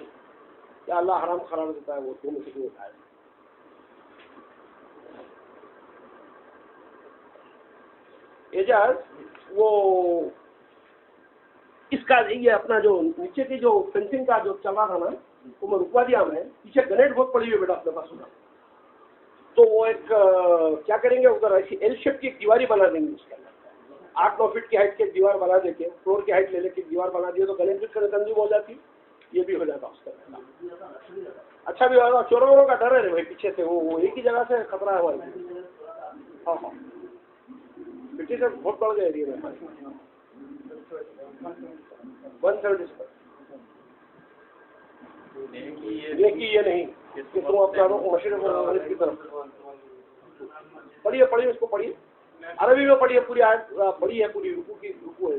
क्या अल्लाह हराम करार देता है वो दोनों से क्यों उठाए? एजाज वो इसका ये अपना जो नीचे की जो फेंसिंग का जो चल रहा था ना वो मैं रुकवा दिया। मैं पीछे ग्रेनेड बहुत पड़ी हुई बेटा अपने पास होगा, तो वो एक क्या करेंगे उधर ऐसी एल शेप की एक दीवारी बना देंगे, उसके अंदर 8-9 फीट की हाइट की दीवार बना देके फ्लोर की हाइट ले लेके दीवार बना दिए तो ग्रेनेड भी कंज्यूम हो जाती, ये भी हो जाता उसका। अच्छा भी होगा, चोरों वोरों का डर है भाई पीछे से, वो एक ही जगह से खतरा है हमारे। हाँ मिट्टी से बहुत बढ़ गए एरिया में 177। ये नहीं कि तुम अपना मशीन की तरफ पढ़िए उसको पढ़िए, अरबी में पढ़िए, पूरी आयत पढ़ी है, पूरी रुकू है।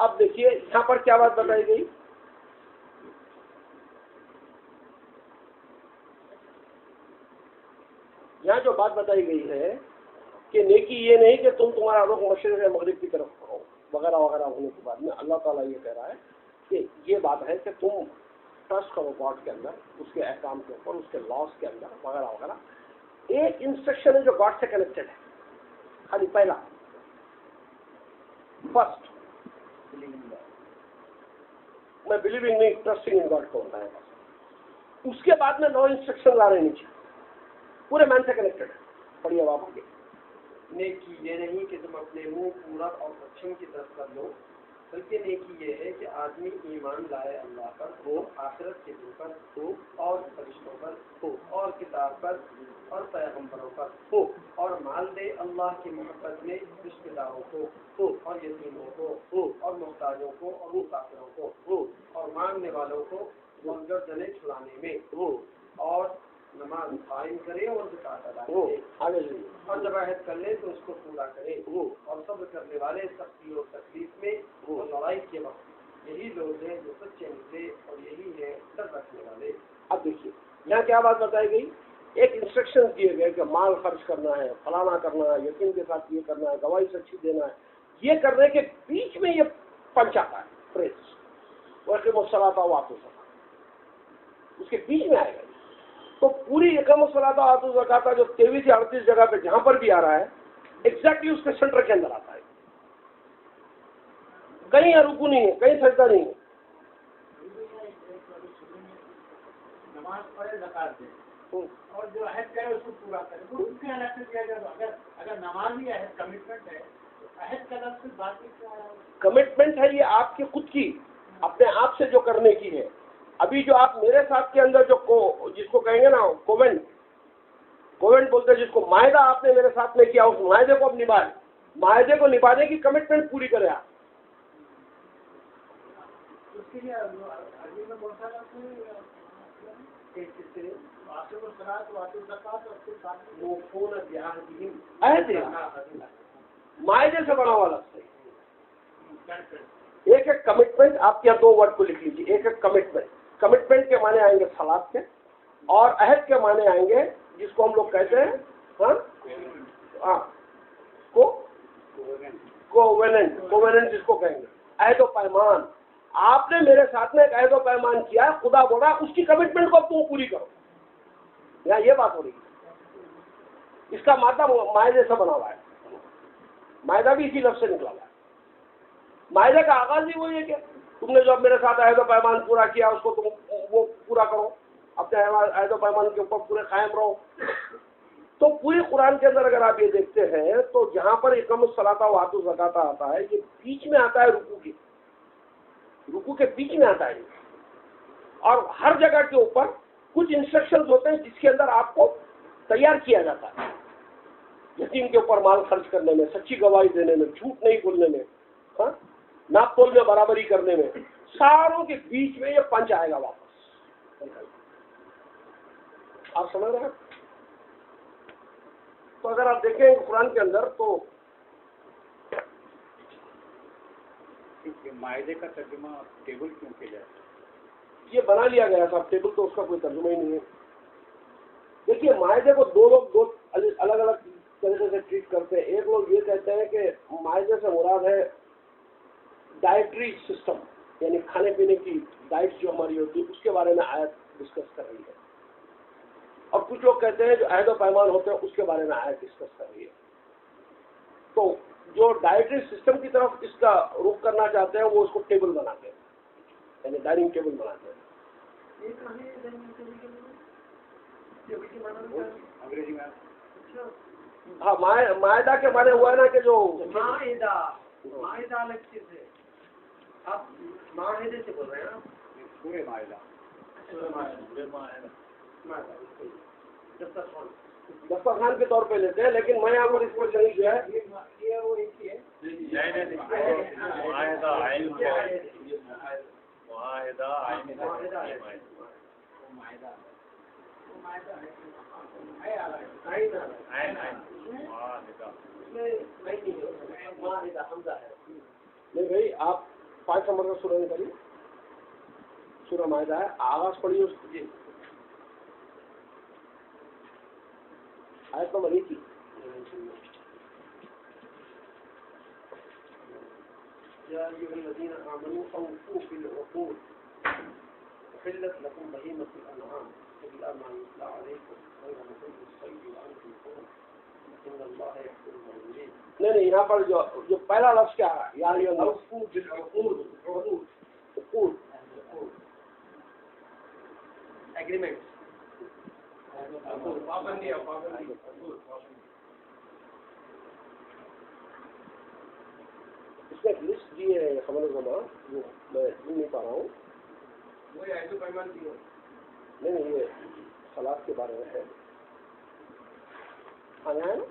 अब देखिए यहाँ पर क्या बात बताई गई? यहाँ जो बात बताई गई है कि नेकी ये नहीं कि तुम तुम्हारा रुख मशरिक़ या मगरिब की तरफ करो वगैरह वगैरह होने के बाद में अल्लाह ताला ये कह रहा है कि ये बात है कि तुम ट्रस्ट करो गॉड के अंदर, उसके अहकाम के ऊपर, उसके लॉस के अंदर वगैरह वगैरह। एक इंस्ट्रक्शन है जो गॉड से कनेक्टेड है, खाली पहला फर्स्ट मैं बिलीविंग नहीं ट्रस्टिंग इन गॉड को होता है। उसके बाद में 9 इंस्ट्रक्शन आ रहे नीचे, पूरे मैन से कनेक्टेड है। पढ़िए आप आगे। नेकी ये नहीं कि तुम अपने मुंह पूरब और पश्चिम की तरफ कर लो, बल्कि नेकी ये है कि आदमी ईमान लाए अल्लाह पर हो, आखिरत के दिन पर हो, और फरिश्तों पर हो, और किताब पर और पैगंबरों पर हो, और माल दे अल्लाह की मोहब्बत में रिश्तेदारों को और यतीमों को और मुहताजों को और मुसाफिरों को और मांगने वालों को और गर्दने छुड़ाने में और नमाज कायम करे और ज़कात अदा करे और जब अहद कर ले तो उसको पूरा करे और सब्र करने वाले सख्ती और तकलीफ में और लड़ाई के वक्त यही लोग हैं जो सच्चे निकले और यही है डर रखने वाले। अब देखिए यहाँ क्या बात बताई गई, एक इंस्ट्रक्शन दिए गए कि माल खर्च करना है, फलाना करना है, यकीन के साथ ये करना है, गवाही सच्ची देना है। ये करने के बीच में ये पंच आता है फ्रेज, वक़ीमुस्सलाता वातु ज़कात, उसके बीच में आएगा। तो पूरी इक़ामतुस्सलाता वातु ज़कात जो 23 या 38 जगह पे जहां पर भी आ रहा है, एग्जैक्टली उसके सेंटर के अंदर आता है। कहीं रुकू नहीं है, कहीं सजदा नहीं है। नमाज पढ़े ज़कात दे और जो अहद करे उसको पूरा करे, तो उसके अलग से दिया जाए। अगर नमाज ही अहद कमिटमेंट है तो अहद का अलग से बात क्या है? कमिटमेंट है ये आपकी खुद की, अपने आप से जो करने की है। अभी जो आप मेरे साथ के अंदर जो जिसको कहेंगे ना कोवेंट बोलते हैं, जिसको मायदा आपने मेरे साथ में किया, उस मायदे को अब निभाए, मायदे को निभाने की कमिटमेंट पूरी करें आप। उसके लिए अरबी में बहुत सारा मायदे से बना हुआ लफ्ज़ है। एक एक कमिटमेंट, आप क्या 2 वर्ड को लिख लीजिए। एक एक कमिटमेंट के माने आएंगे सलात के, और अहद के माने आएंगे जिसको हम लोग कहते हैं कोवेनेंट जिसको कहेंगे, अहद व पैमान। आपने मेरे साथ में एक अहद व पैमान किया, खुदा बोला उसकी कमिटमेंट को अब तुम पूरी करो। यहाँ ये बात हो रही है। इसका मादा मायदे से बना हुआ है, मायदा भी इसी लफ्ज़ से निकला हुआ है। मायदे का आगाज ही वही है कि तुमने जो मेरे साथ अहद व पैमान पूरा किया उसको तुम वो पूरा करो, अपने अहद व पैमान के ऊपर पूरे कायम रहो। तो पूरी कुरान के अंदर अगर आप ये देखते हैं तो जहाँ पर इक़ामतुस्सलाता व आतु ज़कात आता है, ये बीच में आता है रुकू के बीच में आता है। और हर जगह के ऊपर कुछ इंस्ट्रक्शंस होते हैं जिसके अंदर आपको तैयार किया जाता है, यकीन के ऊपर माल खर्च करने में, सच्ची गवाही देने में, झूठ नहीं बोलने में, नाप तोल में बराबरी करने में, सारों के बीच में ये पंच आएगा वापस। आप समझ रहे हैं? तो अगर आप देखें कुरान के अंदर तो मायदे का तर्जुमा टेबल क्यों किया जाए? ये बना लिया गया था टेबल, तो उसका कोई तर्जुमा ही नहीं है। देखिए मायदे को दो अलग अलग तरीके से ट्रीट करते हैं। एक लोग ये कहते हैं कि मायदे से मुराद है डाइटरी सिस्टम, यानी खाने पीने की डाइट जो हमारी होती है उसके बारे में आयत डिस्कस कर रही है। और कुछ लोग कहते हैं जो अहद व पैमान होते हैं उसके बारे में आयत डिस्कस कर रही है। तो जो डाइटरी सिस्टम की तरफ इसका रुख करना चाहते हैं वो उसको टेबल बनाते हैं, यानी डाइनिंग टेबल बनाते हैं। अंग्रेजी में हाँ, मायदा के माने हुआ है ना कि जो मायदा अलग चीज है। आप मायदे से बोल रहे हैं? पूरे मायदा दस्तरखान के तौर पे लेते हैं, लेकिन मैं यहाँ पर इसको चेंज जो है ये वो एक ही है। नहीं भाई, आप 5 नंबर का सूरह निकालिए, सूरह मायदा है, आगाज पढ़िए उसकी, आयत नंबर 1 या अय्युहल्लज़ीना आमनू अवफू बिल-उक़ूद उहिल्लत लकुम बहीमतुल अनआम इल्ला मा युत्ला अलैकुम गैरा मुहिल्लिस सय्यि व अंतुम हुरुम इन्नल्लाहा युहिब्बुल मुहसिनीन। नहीं, यहाँ पर जो पहला लफ्ज़ क्या है, या अवफू बिल-उक़ूद, उक़ूद एग्रीमेंट, इसमें एक लिस्ट दी है खबर जमा, वो मैं सुन नहीं पा रहा हूँ। नहीं, ये सलाद के बारे में है। हाँ, यहाँ है ना।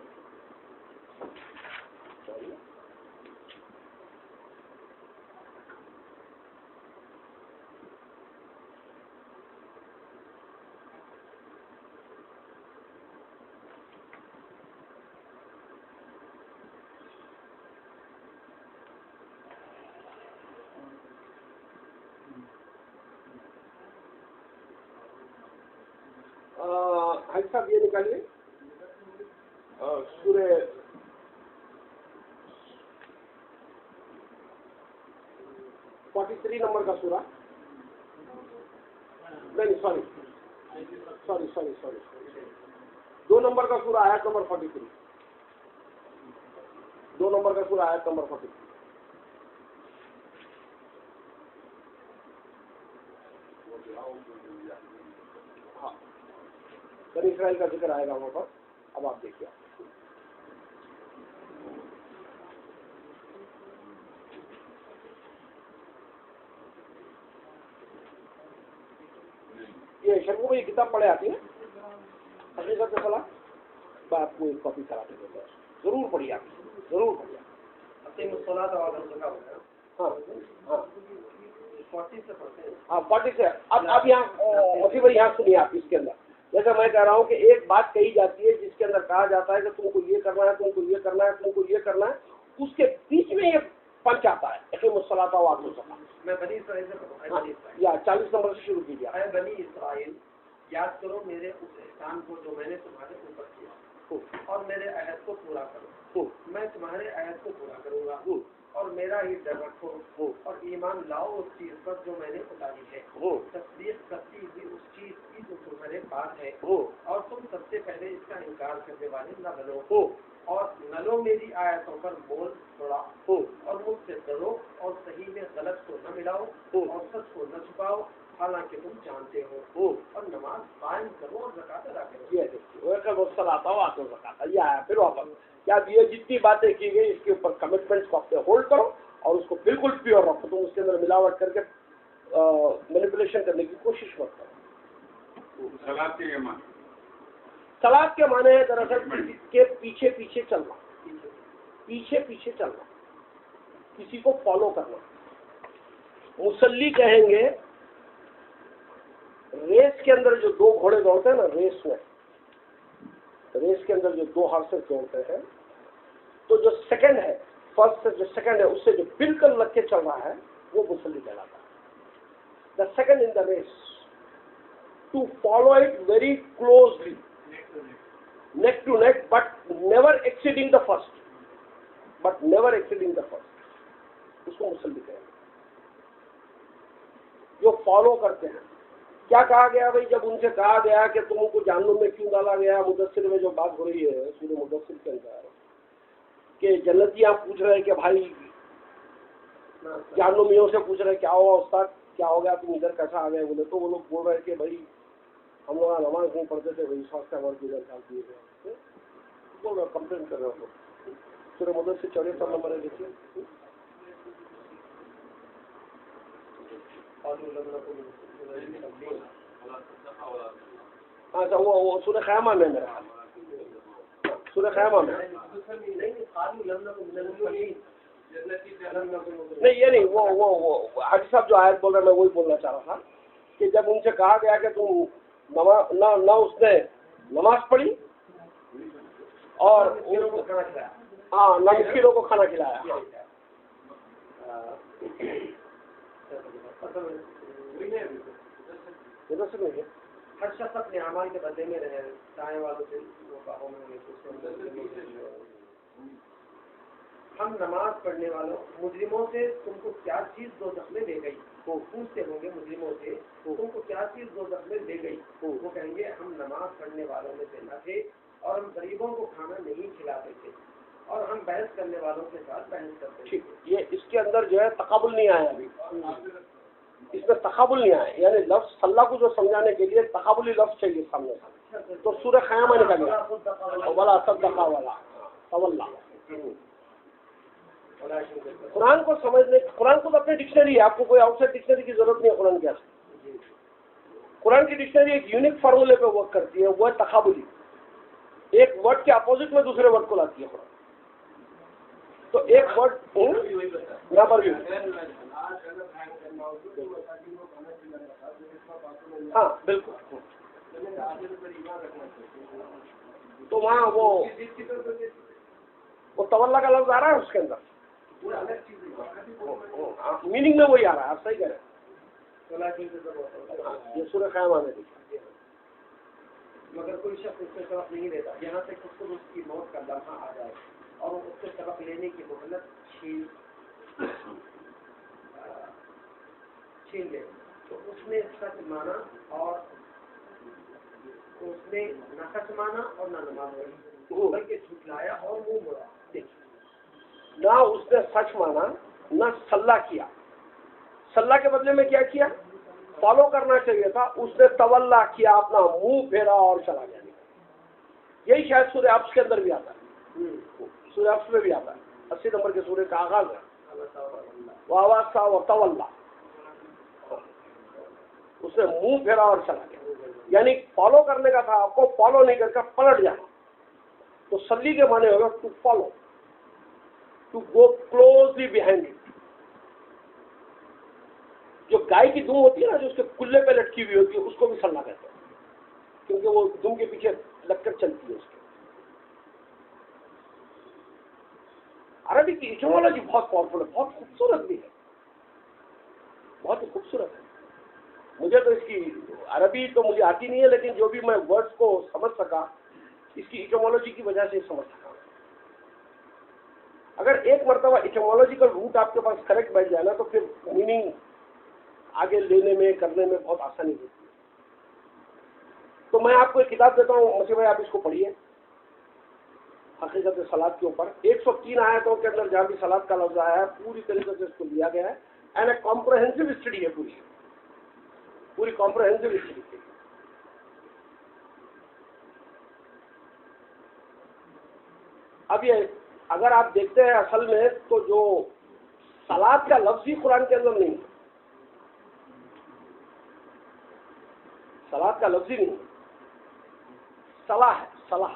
हाई साहब ये निकालिए सूर्य 43 नंबर का सूरा, नहीं सॉरी 2 नंबर का सूरा आयत नंबर 43, 2 नंबर का सूरा आयत नंबर 43। हाँ, बनी इस्राइल का जिक्र आएगा वहां पर। अब आप देखिए, ये शर्मू में ये किताब पढ़े आती है हकीकत में सलाह, मैं आपको एक कॉपी करा के देता हूँ, जरूर पढ़िए आप, जरूर पढ़िए। हाँ हाँ 40 से पढ़ते हैं। हाँ 40 से। अब यहाँ अभी भाई यहाँ सुनिए आप, इसके अंदर जैसा मैं कह रहा हूँ कि एक बात कही जाती है जिसके अंदर कहा जाता है कि तुमको ये करना है, तुमको ये करना है, तुमको ये करना है, उसके बीच में ये पंच आता है अक़ीमुस्सलाता व आतू ज़कात। मैं बनी इस्राइल से पढ़ूँ। या 40 नंबर से शुरू कीजिए। ऐ बनी इस्राइल, याद करो मेरे उस एहसान को जो मैंने तुम्हारे ऊपर किया, और मेरे अहद को पूरा करो। मैं तुम्हारे अहद को पूरा करूंगा, और मेरा ही डर रखो, और ईमान लाओ उस चीज पर जो मैंने उतारी है, तस्दीक करती हुई उस चीज की जो तुम्हारे पास है, और तुम सबसे पहले इसका इनकार करने वाले न बनो, और न लो मेरी आयतों पर बोल थोड़ा, और मुझसे डरो, और सही में गलत को न मिलाओ, और सच को न छुपाओ, हालांकि तुम जानते हो, और नमाज कायम करो और ज़कात अदा करो। ये देखिए आता हो आतो ज़कात, ये आया फिर वापस। क्या ये जितनी बातें की गई इसके ऊपर कमिटमेंट्स को अपने होल्ड करो और उसको बिल्कुल प्योर रखो, तुम उसके अंदर मिलावट करके मैनिपुलेशन करने की कोशिश मत करो। सलात के माने है दरअसल किसी के पीछे पीछे चलना, पीछे पीछे चलना, किसी को फॉलो करना। मुसल्ली कहेंगे रेस के अंदर जो 2 घोड़े दौड़ते हैं ना, रेस के अंदर जो 2 हॉर्सेस दौड़ते हैं, तो जो सेकंड है, फर्स्ट से जो सेकंड है उससे जो बिल्कुल लग के चल रहा है वो मुसल्ली कहलाता है। The second in the race to follow it very closely, neck to neck, but never exceeding the first, उसको मुसल्ली कहेंगे। जो फॉलो करते हैं, क्या कहा गया भाई, जब उनसे कहा गया कि तुमको जहन्नुम में क्यों डाला गया, मुदस्सिर में जो बात हो रही है सूरह मुदस्सिर के अंदर, कि जन्नतियां पूछ रहे कि भाई जहन्नुमियों से पूछ रहे क्या हुआ उस्ताद, क्या हो गया, तुम इधर कैसा आ गए, बोले तो वो लोग बोल रहे कि भाई हम लोग नमाज नहीं पढ़ते थे, वही स्वास्थ्य हमारे इधर डाल दिए गए, बोल रहे कंप्लेन कर रहे हो। सूरह मुदस्सिर 44 नंबर है, देखिए। अच्छा वो सूरह क़यामा में मेरा, सूरह क़यामा में नहीं, ये नहीं, वो हाजी साहब जो आयत बोल रहे मैं वही बोलना चाह रहा था कि जब उनसे कहा गया कि तुम ना उसने नमाज पढ़ी और हाँ ना मिस्किनों को खाना खिलाया। हर शख्स अपने अमाल के बदले में रहे, दाएं वालों से हम नमाज पढ़ने वालों मुजरिमों से तुमको क्या चीज दोज़ख में ले गई, वो पूछते होंगे मुजरिमों से तुमको क्या चीज दोज़ख में ले गई, वो कहेंगे हम नमाज पढ़ने वालों में से न थे, और हम गरीबों को खाना नहीं खिलाते थे, और हम बहस करने वालों के साथ बहस करते थे। ये इसके अंदर जो है तकाबुल नहीं आया, अभी इसमें तकाबुल नहीं आया, यानी लफ्ज़ सल्ला को जो समझाने के लिए तकाबुली लफ्ज़ चाहिए सामने से। तो सूरह क़यामा निकल गया, वाला सद्दक़ा वाला तवल्ला। कुरान को समझने, कुरान को तो अपनी डिक्शनरी है, आपको कोई आउटसाइड डिक्शनरी की जरूरत नहीं है कुरान के। कुरान की डिक्शनरी एक यूनिक फार्मूले पे वर्क करती है, वो है तकाबुली, एक वर्ड के अपोजिट में दूसरे वर्ड को लाती है कुरान। तो एक वर्ड यहाँ पर भी, हाँ बिल्कुल। तो वहाँ वो तवल्ला का लफ्ज आ रहा है उसके अंदर, मीनिंग में वही आ रहा है, आप सही कह रहे हैं। ये सूरह क़यामा में मगर कोई शख्स उससे सबक नहीं लेता, यहाँ से खुद को उसकी मौत का लम्हा आ जाए और उससे सबक लेने की मोहलत छीन ले, तो उसने सच माना और उसने न सच माना और न नमाज बल्कि झुठलाया और मुंह मोड़ा। ना उसने सच माना न सल्ला किया, सल्ला के बदले में क्या किया, फॉलो करना चाहिए था, उसने तवल्ला किया, अपना मुंह फेरा और चला गया। यही शायद सूरह अब्स के अंदर भी आता है, सूरह अब्स में भी आता है, 80 नंबर के सूरह का आगाज है, वावासा व तवल्ला, उसने मुंह फेरा और चला गया। यानी फॉलो करने का था आपको, फॉलो नहीं करके पलट जाना। तो सल्ली के माने होगा to follow, to go closely behind it. जो गाय की दुम होती है ना, जो उसके कुल्ले पे लटकी हुई होती है, उसको भी सल्ला कहते हैं, क्योंकि वो दुम के पीछे लगकर चलती है उसके। अरबी की इटिमोलॉजी बहुत पावरफुल है, बहुत खूबसूरत भी है, बहुत ही खूबसूरत है। मुझे तो इसकी अरबी तो मुझे आती नहीं है, लेकिन जो भी मैं वर्ड्स को समझ सका इसकी इटिमोलॉजी की वजह से समझ सका। अगर एक मरतबा इटिमोलॉजिकल रूट आपके पास करेक्ट बैठ जाए ना, तो फिर मीनिंग आगे लेने में करने में बहुत आसानी होती है। तो मैं आपको एक किताब देता हूँ मसीह भाई, आप इसको पढ़िए, हकीकत सलात के ऊपर 103 आयतों के अंदर जहाँ भी सलात का लफ्ज आया है पूरी तरीके से इसको लिया गया है, एंड ए कॉम्प्रहेंसिव स्टडी है, पूरी कॉम्प्रहेंसिव स्टडी। अब ये अगर आप देखते हैं असल में, तो जो सलात का लफ्ज ही कुरान के अंदर नहीं है, सलात का लफ्ज ही नहीं, सलाह है, सलाह।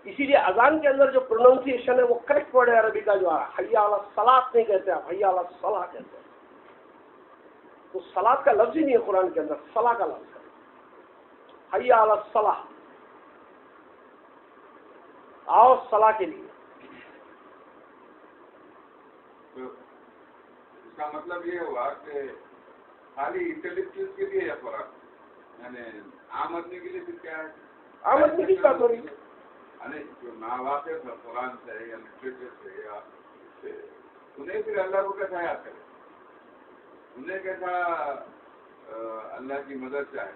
इसीलिए अजान के अंदर जो प्रोनाउंसिएशन है वो करेक्ट वर्ड है अरबी का जो आ रहा है, हय्या अला सलात नहीं कहते आप, हय्या अला सलाह कहते हैं। तो सलात का लफ्ज ही नहीं है कुरान के अंदर, सलाह का लफ्ज है, हय्या अला सलाह, आओ सलाह के लिए। तो इसका मतलब ये हुआ कि खाली इंटेलेक्चुअल्स के लिए या कुरान, यानी आम आदमी के लिए फिर क्या है? आम आदमी की बात हो रही है, जो नावाकिफ है कुरान से या लिटरेचर से या उन्हें फिर अल्लाह को कैसा याद करें, उन्हें कैसा अल्लाह की मदद चाहे,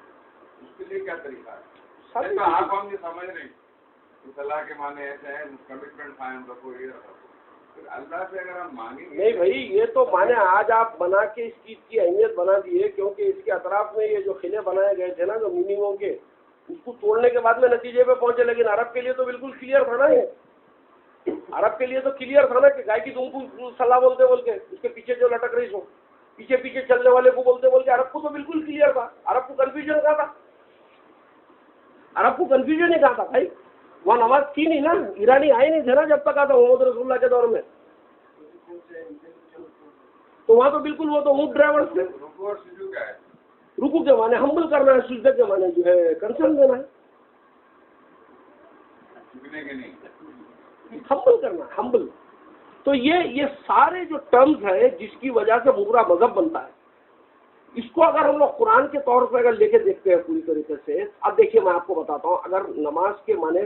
उसके लिए क्या तरीका है? आप हम ये समझ नहीं, तो अल्लाह के माने ऐसे है, कमिटमेंट कायम रखो, ये रखो, फिर अल्लाह से अगर हम मांगेंगे नहीं भाई, ये तो माने आज आप बना के इस चीज की अहमियत बना दी है, क्योंकि इसके अतराफ में ये जो खिले बनाए गए थे ना, जो मीनिंगों के, उसको तोड़ने के बाद में नतीजे पे पहुंचे। लेकिन अरब के लिए तो बिल्कुल क्लियर था ना, ये अरब के लिए तो क्लियर था ना कि गाय की दुम को सलाह बोलते बोलते उसके पीछे जो लटक रही सो, पीछे पीछे चलने वाले को बोलते बोलते, अरब को तो बिल्कुल क्लियर था। अरब को कंफ्यूजन कहा था, अरब को कंफ्यूजन ही कहा था भाई, वहाँ नमाज थी नहीं ना, ईरानी आए नहीं थे ना जब तक आता मोहम्मद रसूलुल्लाह के दौर में, तो वहाँ तो बिल्कुल वो तो ऊँट ड्राइवर थे। रुकू के माने हम्बल करना है, सुजदे के माने जो है कंसर्न देना है, हम्बल करना है, हम्बल। तो ये सारे जो टर्म्स है जिसकी वजह से पूरा मजहब बनता है, इसको अगर हम लोग कुरान के तौर पर अगर लेके देखते हैं पूरी तरीके से, अब देखिए मैं आपको बताता हूँ, अगर नमाज के माने,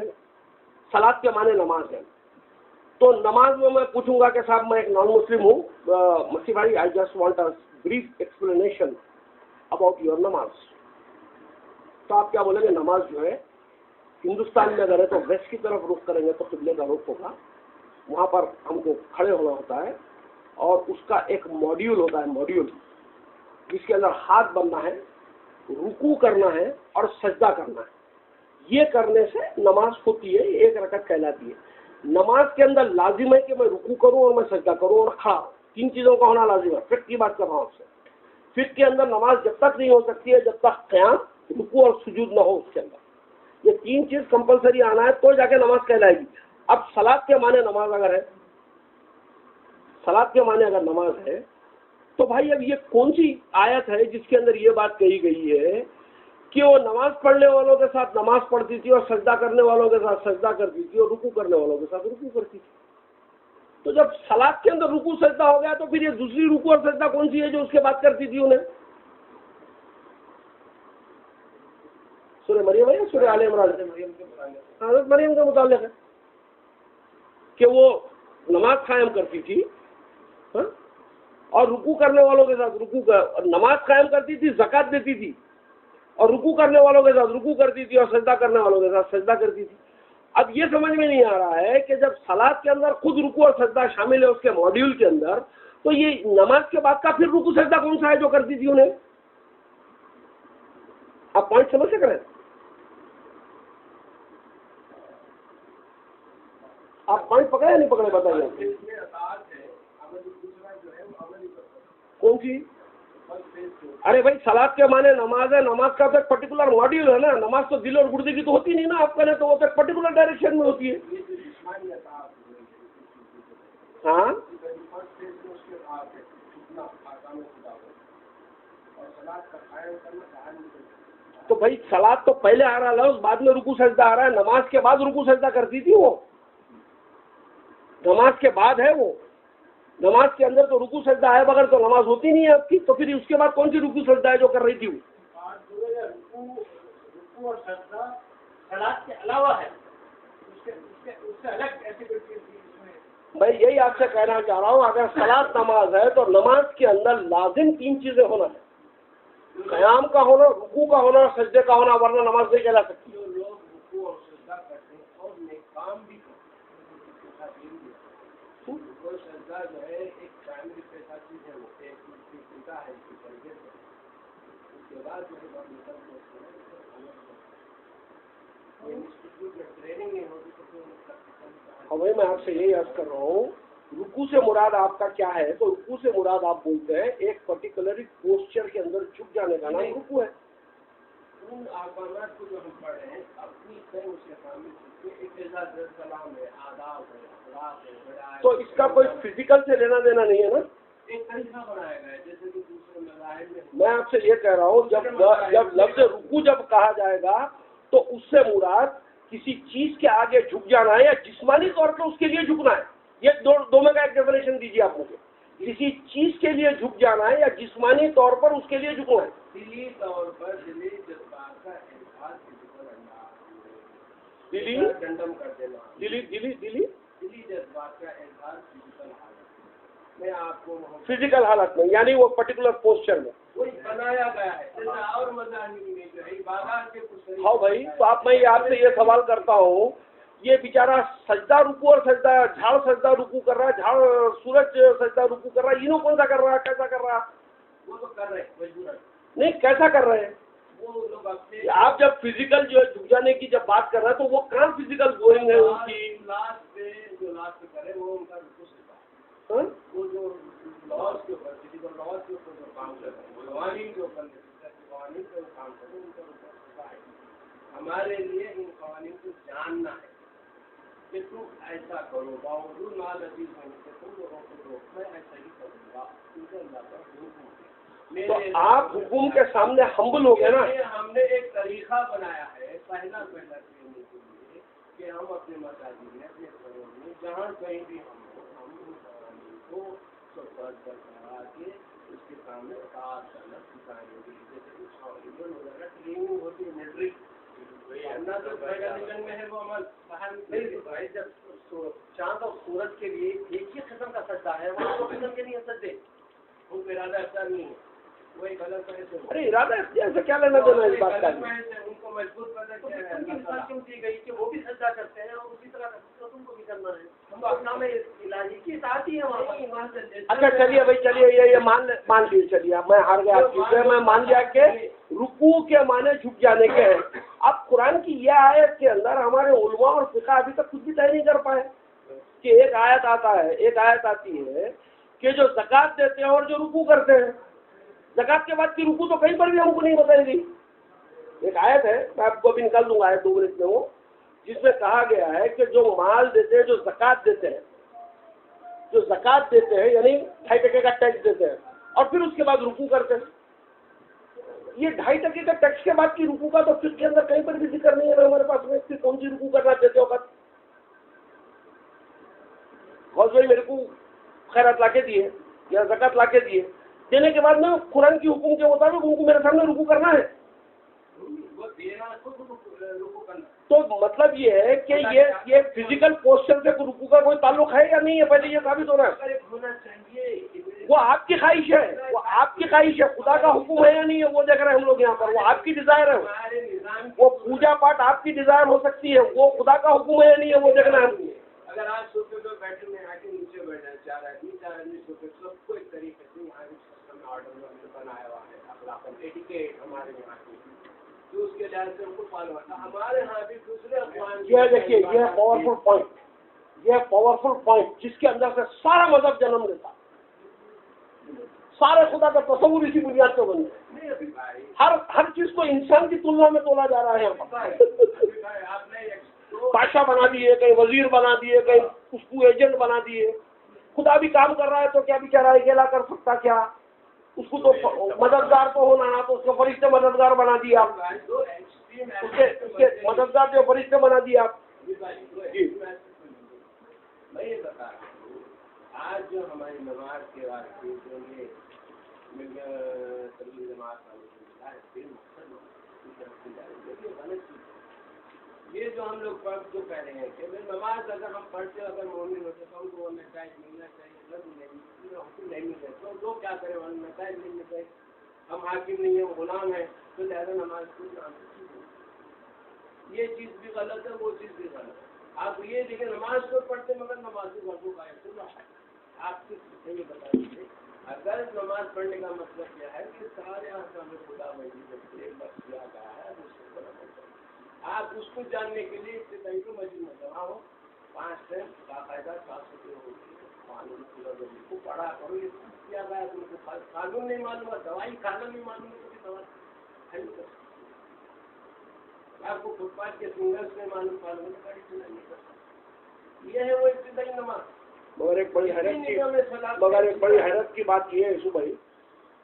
सलात के माने नमाज है, तो नमाज में मैं पूछूंगा कि साहब मैं एक नॉन मुस्लिम हूँ, मसीह भाई I just want a brief explanation about your नमाज, तो आप क्या बोलेंगे? नमाज जो है हिंदुस्तान में अगर है तो वेस्ट की तरफ रुख करेंगे तो किबले का रुख होगा, वहाँ पर हमको खड़े होना होता है, और उसका एक मॉड्यूल होता है, मॉड्यूल जिसके अंदर हाथ बनना है, रुकू करना है और सजदा करना है। ये करने से नमाज होती है, एक रकअत कहलाती है। नमाज के अंदर लाजिम है कि मैं रुकू करूं और मैं सजदा करूं और खड़ा, तीन चीज़ों का होना लाजिम है। फिर की बात कर रहा हूँ आपसे, फिर के अंदर नमाज जब तक नहीं हो सकती है जब तक क़याम, रुकू और सुजूद न हो उसके अंदर। ये तीन चीज़ कंपलसरी आना है तो जाके नमाज कहलाएगी। अब सलात के माने नमाज अगर है सलात के माने अगर नमाज है तो भाई अब ये कौन सी आयत है जिसके अंदर ये बात कही गई है कि वो नमाज पढ़ने वालों के साथ नमाज पढ़ती थी और सजदा करने वालों के साथ सजदा करती थी और रुकू करने वालों के साथ रुकू करती थी। तो जब सलात के अंदर रुकू सजदा हो गया तो फिर ये दूसरी रुकू और सजदा कौन सी है जो उसके बाद करती थी उन्हें? सूरह मरियम है या सूरह आले इमरान? हज़रत मरियम के मुताल्लिक़ है कि वो नमाज कायम करती थी और रुकू करने वालों के साथ नमाज कायम करती थी, ज़कात देती थी और रुकू करने वालों के साथ रुकू करती थी और सजदा करने वालों के साथ सजदा करती थी। अब ये समझ में नहीं आ रहा है कि जब सलात के अंदर खुद रुकू और सजदा शामिल है उसके मॉड्यूल के अंदर, तो ये नमाज के बाद का फिर रुकू सजदा कौन सा है जो करती थी उन्हें? आप पॉइंट समझ सक रहे हैं? आप पॉइंट पकड़े या नहीं पकड़े बताइए। कौन सी? अरे भाई सलात के माने नमाज है, नमाज का तो एक पर्टिकुलर मॉड्यूल है ना। नमाज तो दिल और गुर्दे की तो होती नहीं ना, आप कहें तो वो तो एक पर्टिकुलर डायरेक्शन में होती है। हाँ तो भाई सलात तो पहले आ रहा है, बाद में रुकू सजदा आ रहा है। नमाज के बाद रुकू सजदा करती थी वो, नमाज के बाद है वो। नमाज के अंदर तो रुकू सजदा है, बगैर तो नमाज होती नहीं है आपकी। तो फिर उसके बाद कौन सी रुकू सजदा है जो कर रही थी वो? रुकू और सजदा सलात के अलावा है, उससे अलग एक्टिविटी इसमें। भाई यही आपसे कहना चाह रहा हूँ, अगर सलात नमाज है तो नमाज के अंदर लाजिम 3 चीजें होना है, क़याम का होना, रुकू का होना, सजदे का होना, वरना नमाज नहीं कहला सकती। जो लोग रुकू और सजदा करते हैं और नेक काम भी करते हैं, कोई सजदा जो है एक प्राइमरी पैसा चीज है, वो एक चिंता है इसकी तरबियत है। उसके बाद जो है ट्रेनिंग नहीं होती तो भाई मैं आपसे यही अर्ज कर रहा हूँ, रुकू से मुराद आपका क्या है? तो रुकू से मुराद आप बोलते हैं एक पर्टिकुलर पोस्चर के अंदर झुक जाने का नाम रुकू है। उन आकामात को जो हम पढ़ रहे हैं अपनी कहीं उसके सामने एक इज़्ज़त सलाम है, आदाब है, अखलाक है, बड़ाई। तो इसका कोई फिजिकल से लेना देना नहीं है ना? एक तरीका बनाया गया है जैसे कि दूसरे मज़ाहिब में। मैं आपसे ये कह रहा हूँ, जब लफ्ज़ रुकू जब कहा जाएगा तो उससे मुराद किसी चीज के आगे झुक जाना है या जिस्मानी तौर पर उसके लिए झुकना है। ये दो में का एक डेफिनेशन दीजिए आप मुझे। किसी चीज के लिए झुक जाना है या जिस्मानी तौर पर उसके लिए झुकना है? दिली तौर पर दिली जज्बात का इजहार फिजिकल अंदाज, दिली डंडम कर देना, दिली जज्बात का इजहार फिजिकल हालत में। आपको फिजिकल हालत में यानी वो पर्टिकुलर पोस्चर में वही बनाया गया है। जैसे और मज़ाहिब में जो है इबादत के कुछ। हाँ भाई, तो आप मैं आपसे ये सवाल करता हूँ, ये बेचारा सजदा रुकू और सजदा, झाड़ सजदा रुकू कर रहा है, झाड़ सूरज सजदा रुकू कर रहा है, इन्हों कौन सा कर रहा है, कैसा कर रहा है? वो तो कर रहे हैं मजबूरन। नहीं, कैसा कर रहे हैं वो लोग अपने। आप जब फिजिकल जो है झुक जाने की जब बात कर रहे हैं तो वो कहाँ फिजिकल गोइंग है उनकी? लास्ट पे करे वो उनका रुकू सजदा। हाँ? वो जो लॉज के ऊपर, फिजिकल लॉज के ऊपर जो काम कर रहे हैं, कवानीन के ऊपर, कवानीन पे काम कर रहे हैं, उनका रुकू सजदा है। हमारे लिए इन कवानीन को जानना है कि तुम ऐसा करो, बावजूद माल अजीज होने से तुम लोगों को रोक, मैं ऐसा ही करूँगा, तुमसे अल्लाह का हुक्म है। तो आप हुकुम के सामने हम्बल हो गए ना। हमने एक तरीका बनाया है पहला करने के लिए कि हम अपने मसाजिद में, अपने घरों में, जहाँ कहीं भी हम को करा के उसके सामने साथ करना सिखाएंगे। जैसे कुछ वगैरह ट्रेनिंग होती है मिलिट्री, तो पैगानिकन में है वो अमल बाहर नहीं। तो भाई जब चांद और सूरज के लिए एक ही किस्म का सजदा है, वो दो किस्म के नहीं सजदे, उनको इरादा ऐसा नहीं है, वो एक अलग तरह से। अरे इरादा ऐसा क्या लेना देना इस बात का? उनको मजबूर करना क्यों दी गई कि वो भी सजदा करते हैं और उसी तरह तुमको भी करना है। हम अपना में इलाही की साथ ही है वहाँ से। अच्छा चलिए भाई, चलिए ये मान लीजिए, चलिए अब मैं हार गया आपकी, मैं मान लिया कि रुकू के माने झुक जाने के हैं। अब कुरान की यह आयत के अंदर हमारे उलमा और फिक़ा अभी तक कुछ भी तय नहीं कर पाए कि एक आयत आता है, एक आयत आती है कि जो ज़कात देते हैं और जो रुकू करते हैं, ज़कात के बाद की रुकू तो कहीं पर भी हमको नहीं बताई गई। एक आयत है, मैं आपको अभी निकाल दूंगा आयत 2 मिनट में, वो जिसमें कहा गया है कि जो माल देते हैं, जो ज़कात देते हैं, जो ज़कात देते हैं यानी 2.5% का टैक्स देते हैं और फिर उसके बाद रुकू करते हैं। ये 2.5% का टैक्स के बाद की रुकू का तो फिर के अंदर कहीं पर भी जिक्र नहीं है हमारे पास में। फिर कौन सी रुकू करना देते हो? गौस भाई मेरे को खैरात लाके दिए या ज़कात लाके दिए, देने के बाद में कुरान की हुक्म के मुताबिक उनको मेरे सामने रुकू करना है। तो मतलब ये है कि ये फिजिकल पोस्चर से रुकू का कोई ताल्लुक है या नहीं है, पहले ये साबित होना है। वो आपकी ख्वाहिश है, वो आपकी ख्वाहिश है, खुदा का हुक्म है या नहीं है वो देख रहे हैं हम लोग यहाँ पर। वो आपकी डिजायर है, वो पूजा पाठ आपकी डिजायर हो सकती है, वो खुदा का हुक्म है या नहीं है वो देखना है। अगर आज सोफे पर बैठे में आके नीचे बैठा 4 आदमी सोफे सबको एक तरीके से यहाँ सिस्टम में ऑर्डर बनाया हुआ है, अखलाकन एटिकेट हमारे यहाँ की, जो उसके लिहाज से उनको फॉलो करना। हमारे यहाँ भी दूसरे अफवान ये देखिए, ये पावरफुल पॉइंट, ये पावरफुल पॉइंट जिसके अंदर से सारा मजहब जन्म लेता, सारे खुदा का तस्वुर इसी बुनियाद पर बन गया। हर चीज को इंसान की तुलना में तोला जा रहा है यहाँ पर। बादशाह बना दिए, कहीं वजीर बना दिए, कहीं उसको एजेंट बना दिए। खुदा भी काम कर रहा है तो क्या बेचारा अकेला कर सकता क्या? उसको तो मददगार तो होना, तो उसको फरिश्ते मददगार बना दिया आप, उसके मददगार जो फरिश्ते बना दिया आप। जी मैं ये बता रहा हूँ, आज जो हमारी नमाज के वास्ते जो ये ये जो हम लोग जो कह रहे हैं कि नमाज अगर हम पढ़ते अगर मोमिन होते तो हमको वो नताइज मिलना चाहिए, हुक्म नहीं मिले तो लोग क्या करें, हम नताइज मिलने चाहिए, हम हाकिम नहीं है, गुलाम है, तो ज़्यादा नमाज ये चीज़ भी गलत है, वो चीज़ भी गलत है। आप ये देखिए नमाज तो पढ़ते मगर नमाज को वर्गों का है। आप किस ये बता दीजिए, अगर नमाज पढ़ने का मतलब क्या है कि सारे हमें खुदा मस्जिद गया है, आप उसको जानने के लिए इब्तिदाई को मस्जिद में जमा हो, 5 टाइम बाकायदा 700 को पढ़ा करो, ये किया गया तुमको कानून नहीं मालूम है, दवाई खाना नहीं मालूम है, तो दवा है नहीं कर सकते। आपको फुटपाथ के सिंगल्स में मालूम है, गाड़ी चला नहीं कर सकते। ये है वो इब्तिदाई नमाज। मगर एक बड़ी हैरत की बात यह है यीशु भाई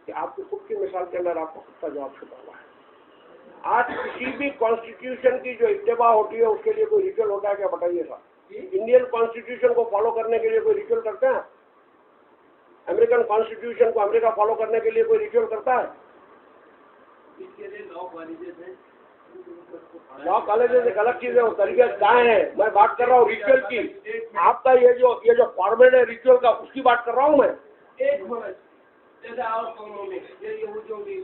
कि आपकी खुद की मिसाल के अंदर आपको खुद का जवाब छुपा हुआ है। आज किसी भी कॉन्स्टिट्यूशन की जो इत्तेबा होती है उसके लिए कोई रिचुअल होता है क्या? बताइए साहब। इंडियन कॉन्स्टिट्यूशन को फॉलो करने के लिए कोई रिचुअल करते हैं? अमेरिकन कॉन्स्टिट्यूशन को अमेरिका फॉलो करने के लिए कोई रिचुअल करता है? इसके लिए लॉ कॉलेजेस हैं, लॉ कॉलेजेस एक अलग चीज है, वो तरीके कहाँ है। मैं बात कर रहा हूँ रिचुअल की। आपका ये जो फॉर्मेट है रिचुअल का, उसकी बात कर रहा हूँ मैं। एक मिनट, जैसे और कौमों में यहूदियों की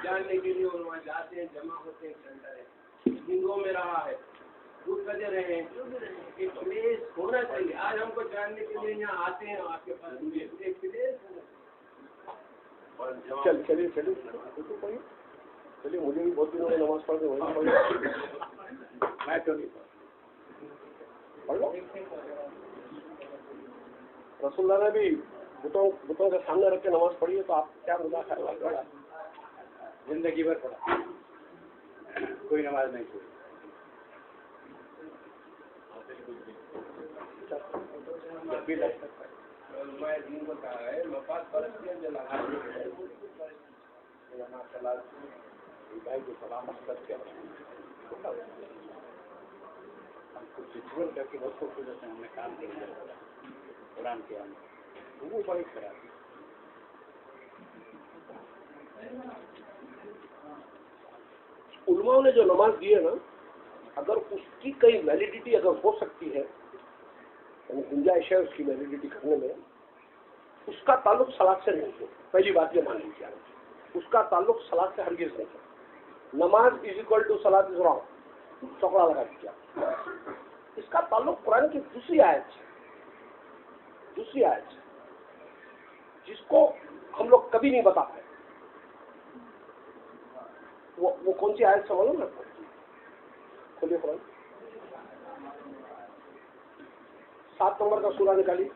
जानने के लिए वहाँ जाते हैं, जमा होते हैं, सेंटर है, हिंदुओं में रहा है, दूध कदे रहे हैं, एक प्लेस होना चाहिए। आज हमको जानने के लिए यहाँ आते हैं, आपके पास एक प्लेस चलिए मुझे भी बहुत दिनों में नमाज पढ़ के वही पढ़ मैं तो नहीं पढ़ लो। रसूलुल्लाह ने भी बुतों के सामने रख के नमाज पढ़ी है, तो आप क्या मुद्दा ख्याल पढ़ा? जिंदगी भर पढ़ा, कोई नमाज नहीं पढ़ी। मैं दिन को कहा है मफाद फलस्तीन जो लगा भाई को सलामत करके हमको रिचुअल करके बहुत खूबसूरत से हमने काम किया कुरान के अंदर, वो बड़ी खराब। उलमाओं ने जो नमाज दी है ना, अगर उसकी कई वैलिडिटी अगर हो सकती है, यानी गुंजाइश है उसकी वैलिडिटी करने में, उसका ताल्लुक सलात से नहीं है। पहली बात ये मान लीजिए, उसका ताल्लुक सलात से हरगिज़ नहीं है। नमाज is equal to Salat is wrong, चौकड़ा लगा दिया। इसका ताल्लुक कुरान की दूसरी आयत से, जिसको हम लोग कभी नहीं बता पाए। वो कौन सी आयत से मालूम है? खोलिए कुरान, 7 नंबर का सूरा निकालिए,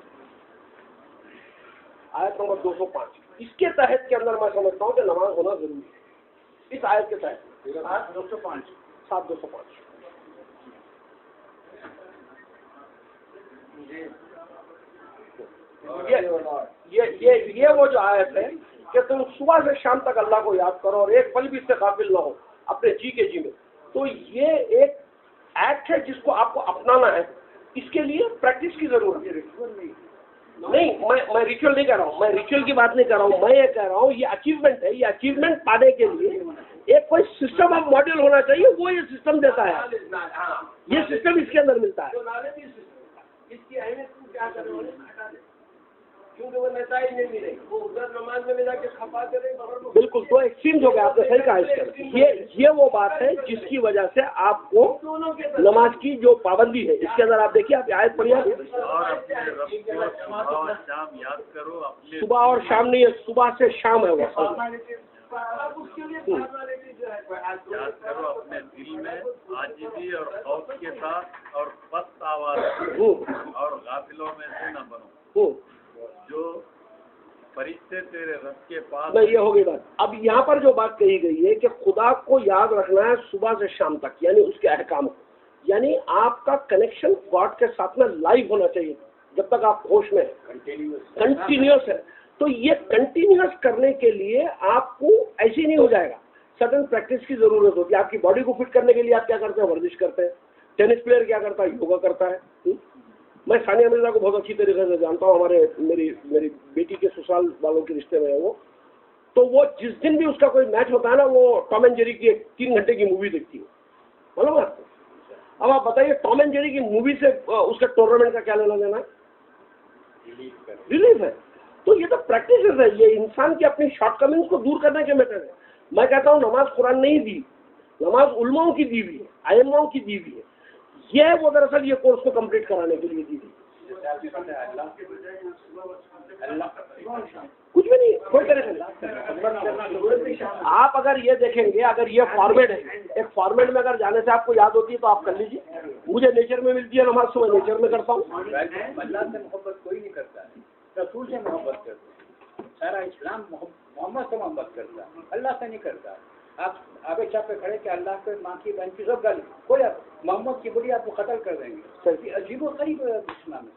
आयत नंबर 205। इसके तहत के अंदर मैं समझता हूँ कि नमाज होना जरूरी है। इस आयत के तहत 7:205 मुझे ये वो जो आयत है कि तुम सुबह से शाम तक अल्लाह को याद करो और एक पल भी इससे काबिल ना हो अपने जी के जी में, तो ये एक एक्ट है जिसको आपको अपनाना है। इसके लिए प्रैक्टिस की जरूरत है। नहीं, मैं रिचुअल नहीं कर रहा हूँ, मैं रिचुअल की बात नहीं कर रहा हूँ, मैं ये कह रहा हूँ ये अचीवमेंट है। ये अचीवमेंट पाने के लिए एक कोई सिस्टम ऑफ मॉड्यूल होना चाहिए, वो ये सिस्टम देता है, ये सिस्टम इसके अंदर मिलता है। इसकी अहमियत को क्या करने वाले हटा दे, क्योंकि वो नताइज नहीं मिले, वो उधर नमाज में जाके खपाते रहे बगल में। बिल्कुल, तो एक्सट्रीम हो गया, आपने सही कहा इसके। ये वो बात है जिसकी वजह से आपको नमाज की जो पाबंदी है, इसके अंदर आप देखिए, आप आयत पढ़िए, सुबह और शाम नहीं है, सुबह से शाम है वो। याद करो अपने दिल में आजिज़ी और खौफ के साथ और पस्त आवाज और गाफिलों में से न बनो, जो फरिश्ते तेरे रब के पास। नहीं, ये हो गई बात। अब यहाँ पर जो बात कही गई है कि खुदा को याद रखना है सुबह से शाम तक, यानी उसके अहकाम को, यानी आपका कनेक्शन गॉड के साथ में लाइव होना चाहिए जब तक आप होश में, कंटिन्यूस है। तो ये कंटिन्यूस करने के लिए आपको ऐसे नहीं हो जाएगा, सडन प्रैक्टिस की जरूरत होती है। आपकी बॉडी को फिट करने के लिए आप क्या करते हैं, वर्जिश करते हैं। टेनिस प्लेयर क्या करता है, योगा करता है। मैं सानिया मिर्जा को बहुत अच्छी तरीके से जानता हूँ, मेरी बेटी के ससुराल वालों के रिश्ते में है वो। तो वो जिस दिन भी उसका कोई मैच होता है ना, वो टॉम एंड जेरी की 3 घंटे की मूवी देखती है, मालूम है आपको। अब आप बताइए, टॉम एंड जेरी की मूवी से उसके टूर्नामेंट का क्या लेना देना है? रिलीफ है। तो ये तो प्रैक्टिस है, ये इंसान की अपनी शॉर्टकमिंग्स को दूर करने के मेथड है। मैं कहता हूँ नमाज कुरान नहीं दी, नमाज उलमाओं की दी हुई है, आइम्माओं की दी हुई है। ये वो दरअसल ये कोर्स को कंप्लीट कराने के लिए दी थी। कुछ भी नहीं, कोई तरह नहीं। आप अगर ये देखेंगे, अगर ये फॉर्मेट है, एक फॉर्मेट में अगर जाने से आपको याद होती है तो आप कर लीजिए। मुझे नेचर में मिलती है नमाज, तो मैं नेचर में करता हूँ। अल्लाह से मोहब्बत कोई नहीं करता है, रसूल से मोहब्बत करता है। सारा इस्लाम मोहम्मद से मोहब्बत करता है, अल्लाह से नहीं करता। आप आगे चाप पे खड़े कि अल्लाह पे माँ की बहन की सब गाली, कोई मोहम्मद की बुरी आपको कत्ल कर देंगे। अजीब व गरीब इस्लाम है।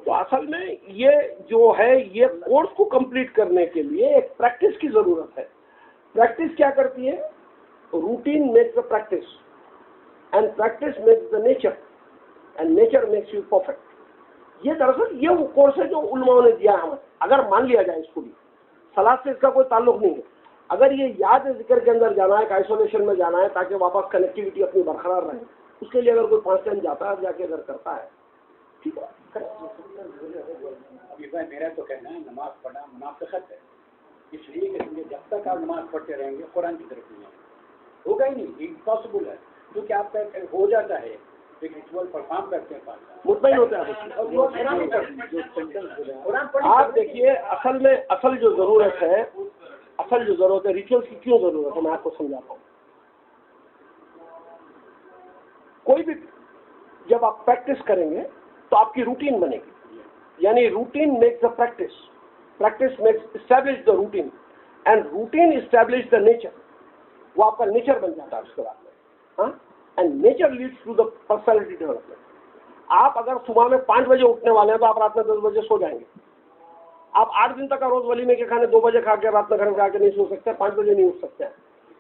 तो असल में ये जो है, ये कोर्स को कंप्लीट करने के लिए एक प्रैक्टिस की जरूरत है। प्रैक्टिस क्या करती है? Routine makes the practice and practice makes the nature and nature makes you perfect. ये दरअसल ये वो कोर्स है जो उलमाओं ने दिया है हमें। अगर मान लिया जाए इसको भी, सलाद से इसका कोई ताल्लुक नहीं है। अगर ये याद जिक्र के अंदर जाना है, आइसोलेशन में जाना है ताकि वापस कनेक्टिविटी अपनी बरकरार रहे, उसके लिए अगर कोई 5 टाइम जाता है, जाके अगर करता है, ठीक है। अभी भाई मेरा तो कहना है, नमाज पढ़ना मुनाफिकत है, इसलिए कि जब तक आप नमाज पढ़ते रहेंगे कुरान की तरफ नहीं आएंगे, होगा ही नहीं, इम्पॉसिबल है। क्योंकि आपका हो जाता है, एक रिचुअल परफॉर्म करते हैं, मुतमईन होता है। आप देखिए, असल जो जरूरत है, रिचुअल्स की क्यों जरूरत है, मैं आपको समझाता हूँ। कोई भी जब आप प्रैक्टिस करेंगे तो आपकी रूटीन बनेगी, यानी routine makes the practice, practice makes establish the routine and routine establish the nature. वो आपका नेचर बन जाता है उसके बाद में, हाँ। And nature leads to the personality development. आप अगर सुबह में 5 बजे उठने वाले हैं तो आप रात में 10 बजे सो जाएंगे। आप 8 दिन तक रोज वलीमे के खाने 2 बजे खा के रात में घर में आके नहीं सो सकते, 5 बजे नहीं उठ सकते हैं,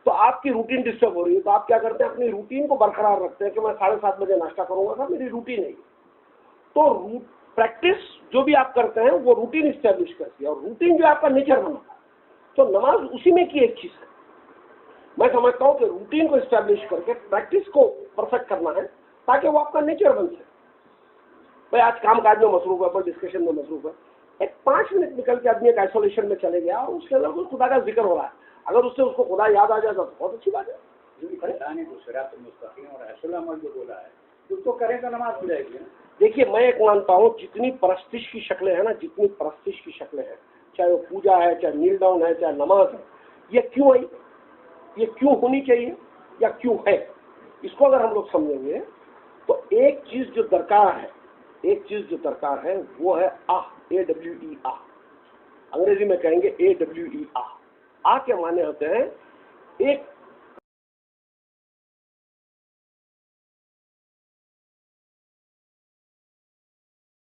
तो आपकी रूटीन डिस्टर्ब हो रही है। तो आप क्या करते हैं, अपनी रूटीन को बरकरार रखते हैं कि मैं 7:30 बजे नाश्ता करूंगा, सर मेरी रूटीन है। तो प्रैक्टिस जो भी आप करते हैं वो रूटीन इस्टेब्लिश करती है, और रूटीन जो आपका नेचर बनाता है। तो नमाज उसी में की एक चीज है। मैं समझता हूँ कि रूटीन को इस्टेब्लिश करके प्रैक्टिस को परफेक्ट करना है ताकि वो आपका नेचर बन सके। भाई आज काम काज में मसरूफ है, पर डिस्कशन में मसरूफ है, एक 5 मिनट निकल के आदमी एक आइसोलेशन में चले गया और उसके अंदर खुदा का जिक्र हो रहा है, अगर उससे उसको खुदा याद आ जाए तो बहुत अच्छी बात है। जो बोला है उसको करें तो नमाज हो जाएगी। देखिए, मैं एक मानता हूँ, जितनी परस्तिश की शक्लें हैं ना, जितनी परस्तिश की शक्लें हैं, चाहे वो पूजा है, चाहे नील डाउन है, चाहे नमाज है, ये क्यों आई, ये क्यों होनी चाहिए या क्यों है, इसको अगर हम लोग समझेंगे तो एक चीज जो दरकार है वो है आह, AWE आह। अंग्रेजी में कहेंगे AWE आह। आह के माने होते हैं एक